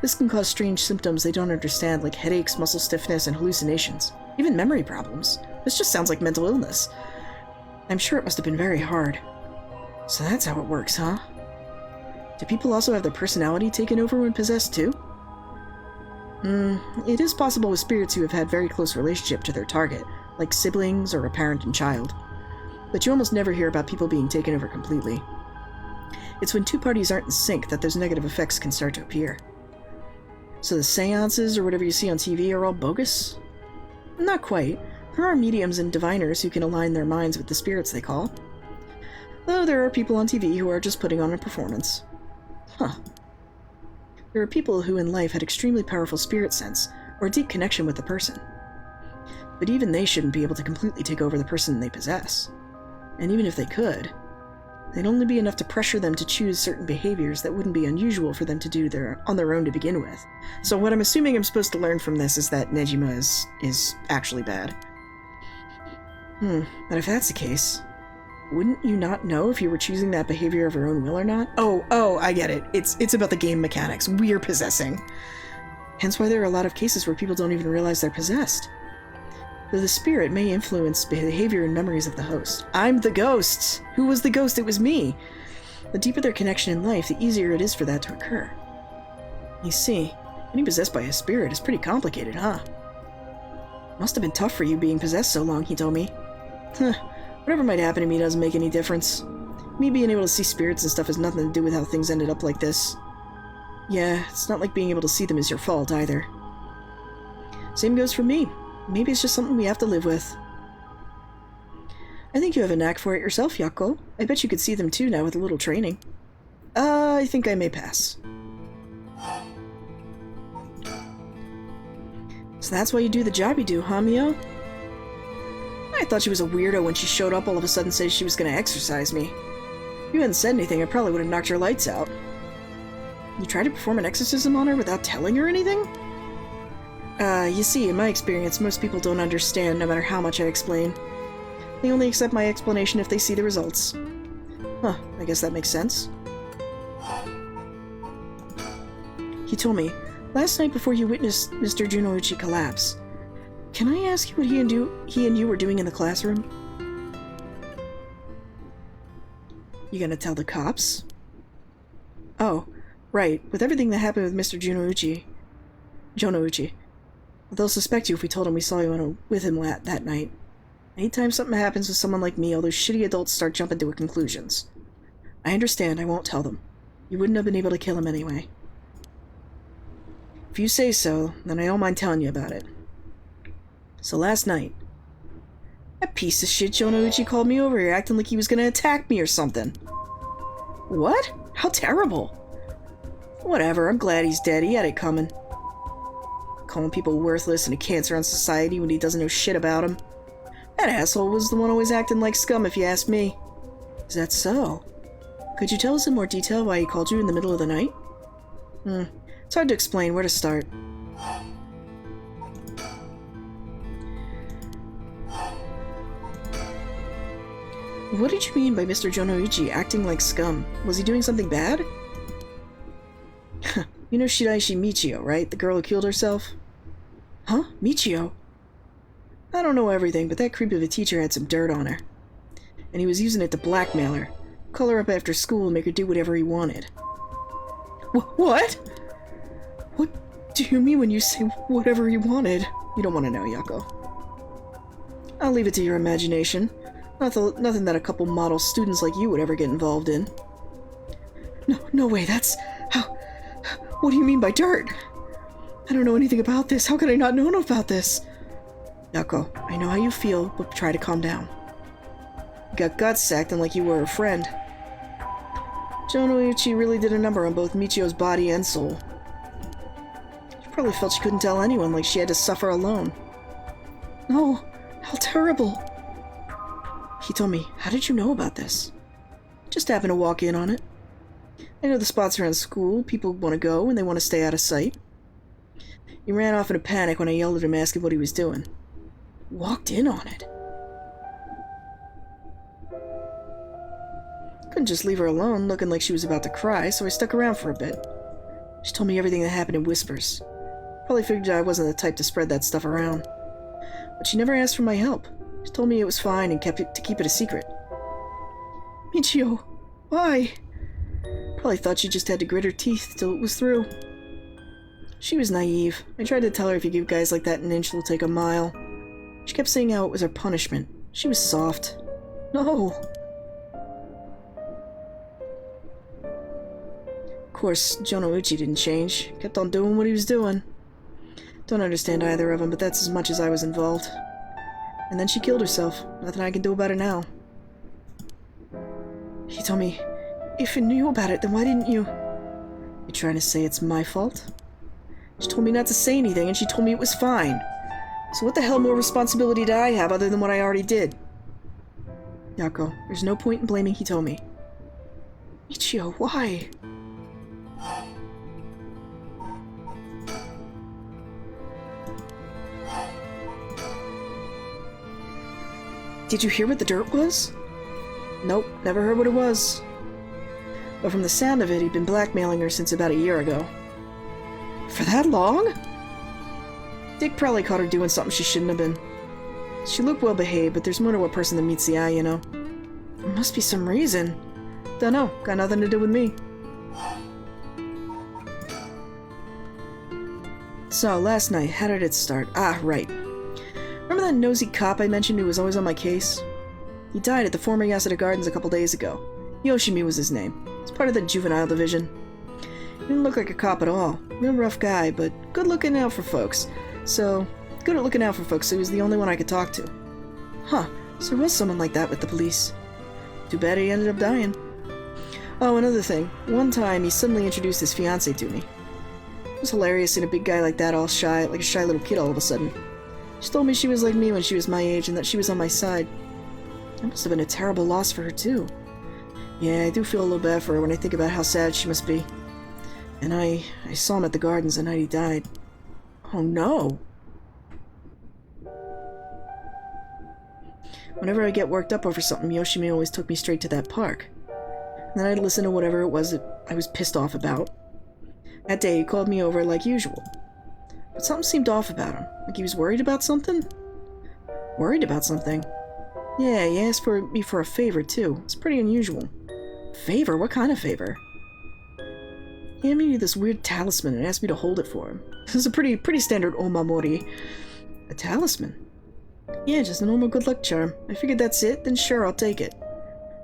[SPEAKER 1] This can cause strange symptoms they don't understand, like headaches, muscle stiffness, and hallucinations. Even memory problems. This just sounds like mental illness. I'm sure it must have been very hard. So that's how it works, huh? Do people also have their personality taken over when possessed too? It is possible with spirits who have had very close relationship to their target, like siblings or a parent and child. But you almost never hear about people being taken over completely. It's when two parties aren't in sync that those negative effects can start to appear. So the seances or whatever you see on TV are all bogus? Not quite. There are mediums and diviners who can align their minds with the spirits they call. Though there are people on TV who are just putting on a performance. Huh. There are people who in life had extremely powerful spirit sense, or a deep connection with the person. But even they shouldn't be able to completely take over the person they possess. And even if they could, they'd only be enough to pressure them to choose certain behaviors that wouldn't be unusual for them to do on their own to begin with. So what I'm assuming I'm supposed to learn from this is that Nejima is actually bad. But if that's the case, wouldn't you not know if you were choosing that behavior of your own will or not? Oh, I get it. It's about the game mechanics. We're possessing. Hence why there are a lot of cases where people don't even realize they're possessed. Though the spirit may influence behavior and memories of the host. I'm the ghost! Who was the ghost? It was me! The deeper their connection in life, the easier it is for that to occur. You see, getting possessed by a spirit is pretty complicated, huh? Must have been tough for you being possessed so long, Hitomi. Whatever might happen to me doesn't make any difference. Me being able to see spirits and stuff has nothing to do with how things ended up like this. Yeah, it's not like being able to see them is your fault, either. Same goes for me. Maybe it's just something we have to live with. I think you have a knack for it yourself, Yako. I bet you could see them too now with a little training. I think I may pass. So that's why you do the job you do, huh, Mio? I thought she was a weirdo when she showed up all of a sudden said she was going to exorcise me. If you hadn't said anything, I probably would have knocked your lights out. You tried to perform an exorcism on her without telling her anything? You see, in my experience, most people don't understand no matter how much I explain. They only accept my explanation if they see the results. Huh, I guess that makes sense. He told me, last night before you witnessed Mr. Junouchi collapse, can I ask you what he and you were doing in the classroom? You gonna tell the cops? Oh, right, with everything that happened with Mr. Junouchi. They'll suspect you if we told him we saw you with him that night. Anytime something happens with someone like me, all those shitty adults start jumping to conclusions. I understand, I won't tell them. You wouldn't have been able to kill him anyway. If you say so, then I don't mind telling you about it. So last night, that piece of shit Junouchi called me over here acting like he was gonna attack me or something. What? How terrible. Whatever, I'm glad he's dead. He had it coming. Calling people worthless and a cancer on society when he doesn't know shit about them. That asshole was the one always acting like scum, if you ask me. Is that so? Could you tell us in more detail why he called you in the middle of the night? It's hard to explain. Where to start? What did you mean by Mr. Jonoichi acting like scum? Was he doing something bad? You know Shiraishi Michio, right? The girl who killed herself? Huh? Michio? I don't know everything, but that creep of a teacher had some dirt on her. And he was using it to blackmail her. Call her up after school and make her do whatever he wanted. What? What do you mean when you say whatever he wanted? You don't want to know, Yako. I'll leave it to your imagination. Nothing that a couple model students like you would ever get involved in. No way, that's... How... What do you mean by dirt? I don't know anything about this. How could I not know about this? Yako, I know how you feel, but try to calm down. You got guts acting like you were a friend. Jonoichi really did a number on both Michio's body and soul. She probably felt she couldn't tell anyone, like she had to suffer alone. No, how terrible. Hitomi, how did you know about this? Just happened to walk in on it. I know the spots around school. People want to go and they want to stay out of sight. He ran off in a panic when I yelled at him asking what he was doing. Walked in on it. Couldn't just leave her alone looking like she was about to cry, so I stuck around for a bit. She told me everything that happened in whispers. Probably figured I wasn't the type to spread that stuff around. But she never asked for my help. She told me it was fine and keep it a secret. Michio, why? Probably thought she just had to grit her teeth till it was through. She was naive. I tried to tell her if you give guys like that an inch, they'll take a mile. She kept saying how it was her punishment. She was soft. No. Of course, Jonoichi didn't change. Kept on doing what he was doing. Don't understand either of them, but that's as much as I was involved. And then she killed herself. Nothing I can do about it now. He told me, if you knew about it, then why didn't you? You trying to say it's my fault? She told me not to say anything, and she told me it was fine. So what the hell more responsibility did I have other than what I already did? Yako, there's no point in blaming Hitomi. Michio, why? Did you hear what the dirt was? Nope, never heard what it was. But from the sound of it, he'd been blackmailing her since about a year ago. For that long? Dick probably caught her doing something she shouldn't have been. She looked well behaved, but there's more to a person than meets the eye, you know. There must be some reason. Dunno, got nothing to do with me. So, last night, how did it start? Ah, right. Remember that nosy cop I mentioned who was always on my case? He died at the former Yasuda Gardens a couple days ago. Yoshimi was his name. He's part of the juvenile division. He didn't look like a cop at all. Real rough guy, but good looking out for folks. So, good at looking out for folks, so he was the only one I could talk to. Huh, so there was someone like that with the police. Too bad he ended up dying. Oh, another thing. One time, he suddenly introduced his fiancée to me. It was hilarious seeing a big guy like that all shy, like a shy little kid all of a sudden. She told me she was like me when she was my age and that she was on my side. It must have been a terrible loss for her, too. Yeah, I do feel a little bad for her when I think about how sad she must be. And I saw him at the gardens the night he died. Oh no! Whenever I get worked up over something, Yoshimi always took me straight to that park. And then I'd listen to whatever it was that I was pissed off about. That day he called me over like usual. But something seemed off about him. Like he was worried about something? Worried about something? Yeah, he asked me for a favor, too. It's pretty unusual. Favor? What kind of favor? He handed me this weird talisman and asked me to hold it for him. This is a pretty standard omamori. A talisman? Yeah, just a normal good luck charm. I figured that's it, then sure, I'll take it.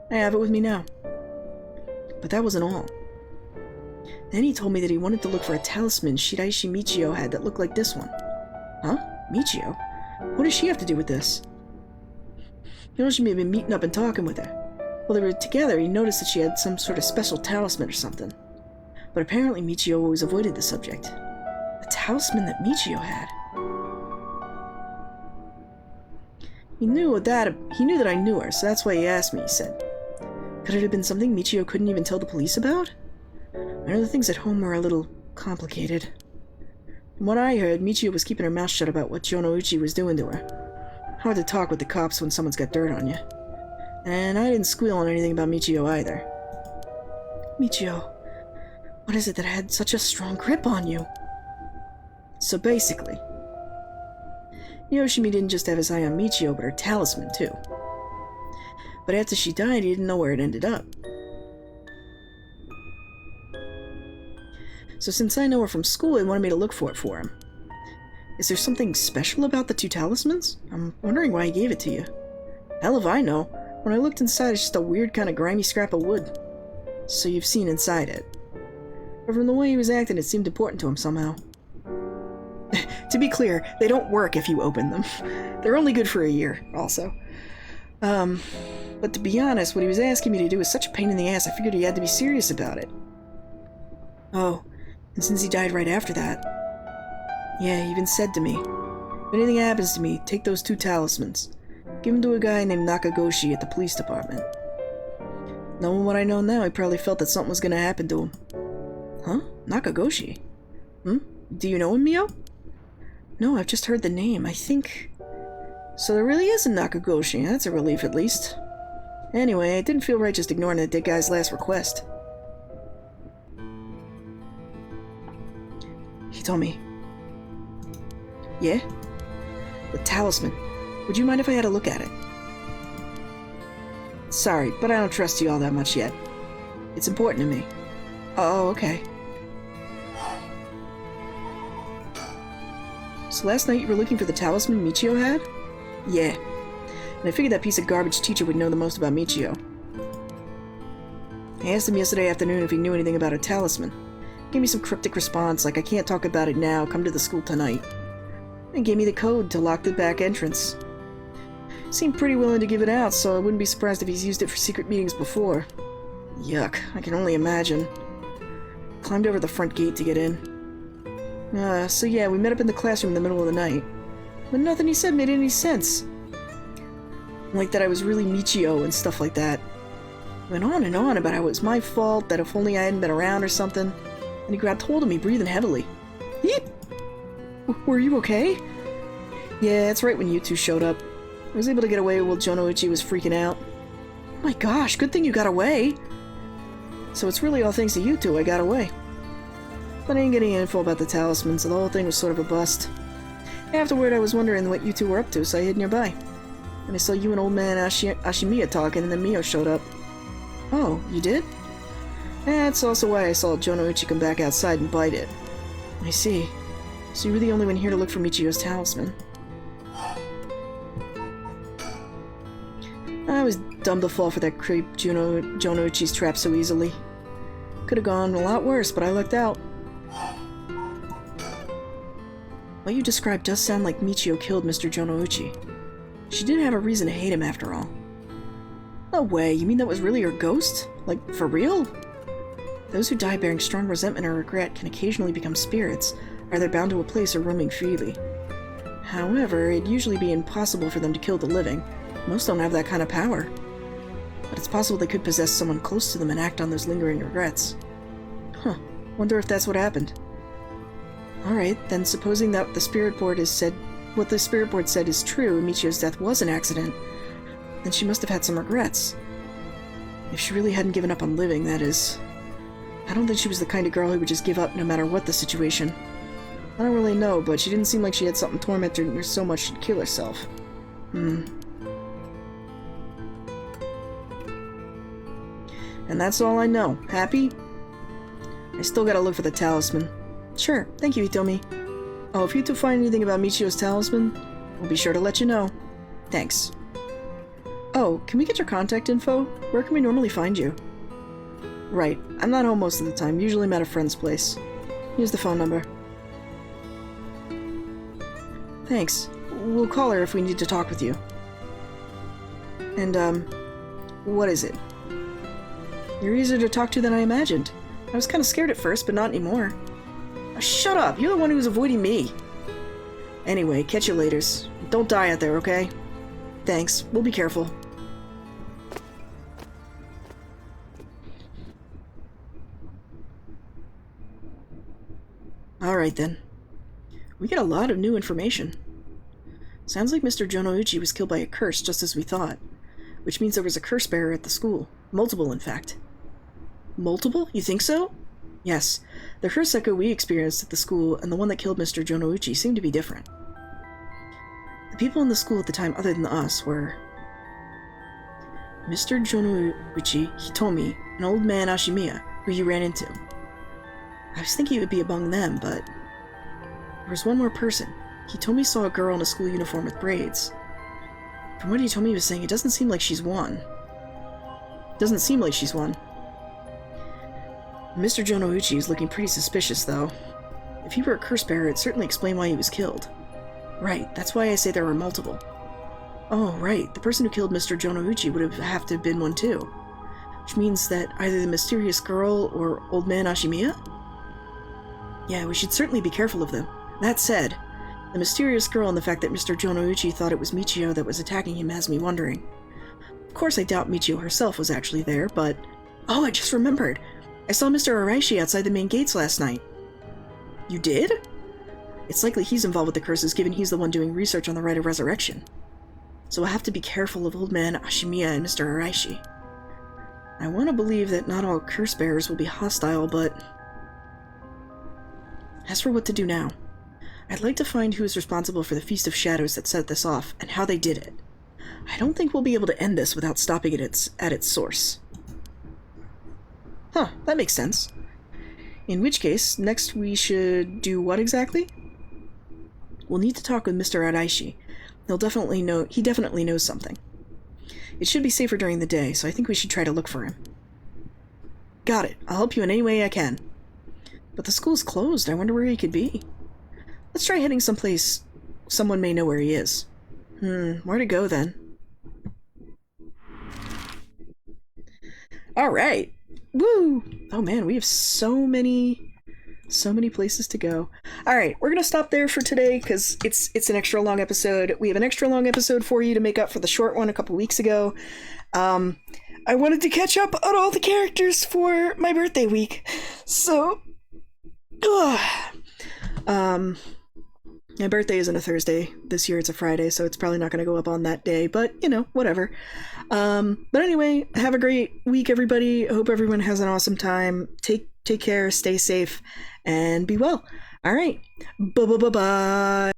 [SPEAKER 1] I have it with me now. But that wasn't all. Then he told me that he wanted to look for a talisman Shiraishi Michio had that looked like this one. Huh? Michio? What does she have to do with this? Yoshimi had been meeting up and talking with her. While they were together, he noticed that she had some sort of special talisman or something. but apparently Michio always avoided the subject. The talisman that Michio had. He knew that I knew her, so that's why he asked me, he said. Could it have been something Michio couldn't even tell the police about? I know the things at home are a little complicated. From what I heard, Michio was keeping her mouth shut about what Jonouchi was doing to her. Hard to talk with the cops when someone's got dirt on you. And I didn't squeal on anything about Michio either. Michio, what is it that had such a strong grip on you? So basically, Yoshimi didn't just have his eye on Michio, but her talisman too. But after she died, he didn't know where it ended up. So since I know her from school, he wanted me to look for it for him. Is there something special about the 2 talismans? I'm wondering why he gave it to you. Hell if I know. When I looked inside, it's just a weird kind of grimy scrap of wood. So you've seen inside it. But from the way he was acting, it seemed important to him somehow. To be clear, they don't work if you open them. They're only good for a year, also. But to be honest, what he was asking me to do was such a pain in the ass, I figured he had to be serious about it. Oh, and since he died right after that... Yeah, he even said to me, if anything happens to me, take those 2 talismans. Give them to a guy named Nakagoshi at the police department. Knowing what I know now, he probably felt that something was going to happen to him. Huh? Nakagoshi? Do you know him, Mio? No, I've just heard the name, I think... So there really is a Nakagoshi, that's a relief at least. Anyway, it didn't feel right just ignoring the dead guy's last request. Hitomi. Yeah? The talisman. Would you mind if I had a look at it? Sorry, but I don't trust you all that much yet. It's important to me. Oh, okay. So last night you were looking for the talisman Michio had? Yeah. And I figured that piece of garbage teacher would know the most about Michio. I asked him yesterday afternoon if he knew anything about a talisman. He gave me some cryptic response like, I can't talk about it now, come to the school tonight. And gave me the code to lock the back entrance. Seemed pretty willing to give it out, so I wouldn't be surprised if he's used it for secret meetings before. Yuck, I can only imagine. Climbed over the front gate to get in. So yeah, we met up in the classroom in the middle of the night. But nothing he said made any sense. Like that I was really Michio and stuff like that. Went on and on about how it was my fault, that if only I hadn't been around or something. And he grabbed hold of me, breathing heavily. Yeep! Were you okay? Yeah, that's right when you 2 showed up. I was able to get away while Jonouchi was freaking out. My gosh, good thing you got away! So it's really all thanks to you 2 I got away. But I ain't getting any info about the talisman, so the whole thing was sort of a bust. Afterward, I was wondering what you 2 were up to, so I hid nearby. And I saw you and old man Ashimiya talking, and then Mio showed up. Oh, you did? That's also why I saw Jonouchi come back outside and bite it. I see. So you were the only one here to look for Michio's talisman. I was dumb to fall for that creep Jonouchi's trap so easily. Could have gone a lot worse, but I lucked out. What you described does sound like Michio killed Mr. Jonouchi. She did have a reason to hate him after all. No way, you mean that was really her ghost? Like, for real? Those who die bearing strong resentment or regret can occasionally become spirits, either bound to a place or roaming freely. However, it'd usually be impossible for them to kill the living. Most don't have that kind of power. But it's possible they could possess someone close to them and act on those lingering regrets. Huh, wonder if that's what happened. Alright, then supposing that what the spirit board said is true, Michio's death was an accident, then she must have had some regrets. If she really hadn't given up on living, that is. I don't think she was the kind of girl who would just give up no matter what the situation. I don't really know, but she didn't seem like she had something tormenting her so much she'd kill herself. And that's all I know. Happy? I still gotta look for the talisman. Sure, thank you, Hitomi. Oh, if you 2 find anything about Michio's talisman, we'll be sure to let you know. Thanks. Oh, can we get your contact info? Where can we normally find you? Right, I'm not home most of the time, usually I'm at a friend's place. Here's the phone number. Thanks. We'll call her if we need to talk with you. And, what is it? You're easier to talk to than I imagined. I was kind of scared at first, but not anymore. Oh, shut up! You're the one who's avoiding me! Anyway, catch you laters. Don't die out there, okay? Thanks. We'll be careful. Alright then. We get a lot of new information. Sounds like Mr. Jonouchi was killed by a curse, just as we thought. Which means there was a curse bearer at the school. Multiple, in fact. Multiple? You think so? Yes. The curse echo we experienced at the school and the one that killed Mr. Jonouchi seem to be different. The people in the school at the time other than us were Mr. Jonouchi, Hitomi, and old man Ashimiya, who you ran into. I was thinking it would be among them, but there was one more person. Hitomi saw a girl in a school uniform with braids. From what Hitomi was saying, it doesn't seem like she's one. Doesn't seem like she's one. Mr. Jonouchi is looking pretty suspicious, though. If he were a curse bearer, it'd certainly explain why he was killed. Right, that's why I say there were multiple. Oh, right, the person who killed Mr. Jonouchi would have to have been one too. Which means that either the mysterious girl or old man Ashimiya? Yeah, we should certainly be careful of them. That said, the mysterious girl and the fact that Mr. Jonouchi thought it was Michio that was attacking him has me wondering. Of course I doubt Michio herself was actually there, but... Oh, I just remembered! I saw Mr. Araishi outside the main gates last night. You did? It's likely he's involved with the curses, given he's the one doing research on the rite of resurrection. So we'll have to be careful of old man Ashimiya and Mr. Araishi. I want to believe that not all curse bearers will be hostile, but... As for what to do now, I'd like to find who is responsible for the Feast of Shadows that set this off, and how they did it. I don't think we'll be able to end this without stopping it at its source. Huh, that makes sense. In which case, next we should do what exactly? We'll need to talk with Mr. Araishi. He definitely knows something. It should be safer during the day, so I think we should try to look for him. Got it. I'll help you in any way I can. But the school's closed. I wonder where he could be. Let's try heading someplace someone may know where he is. Where to go then? Alright. Woo! Oh man, we have so many places to go. Alright, we're gonna stop there for today, because it's an extra long episode. We have an extra long episode for you to make up for the short one a couple weeks ago. I wanted to catch up on all the characters for my birthday week. So... my birthday isn't a Thursday. This year it's a Friday, so it's probably not going to go up on that day, but, you know, whatever. But anyway, have a great week, everybody. I hope everyone has an awesome time. Take care, stay safe, and be well. All right. Bye-bye-bye-bye.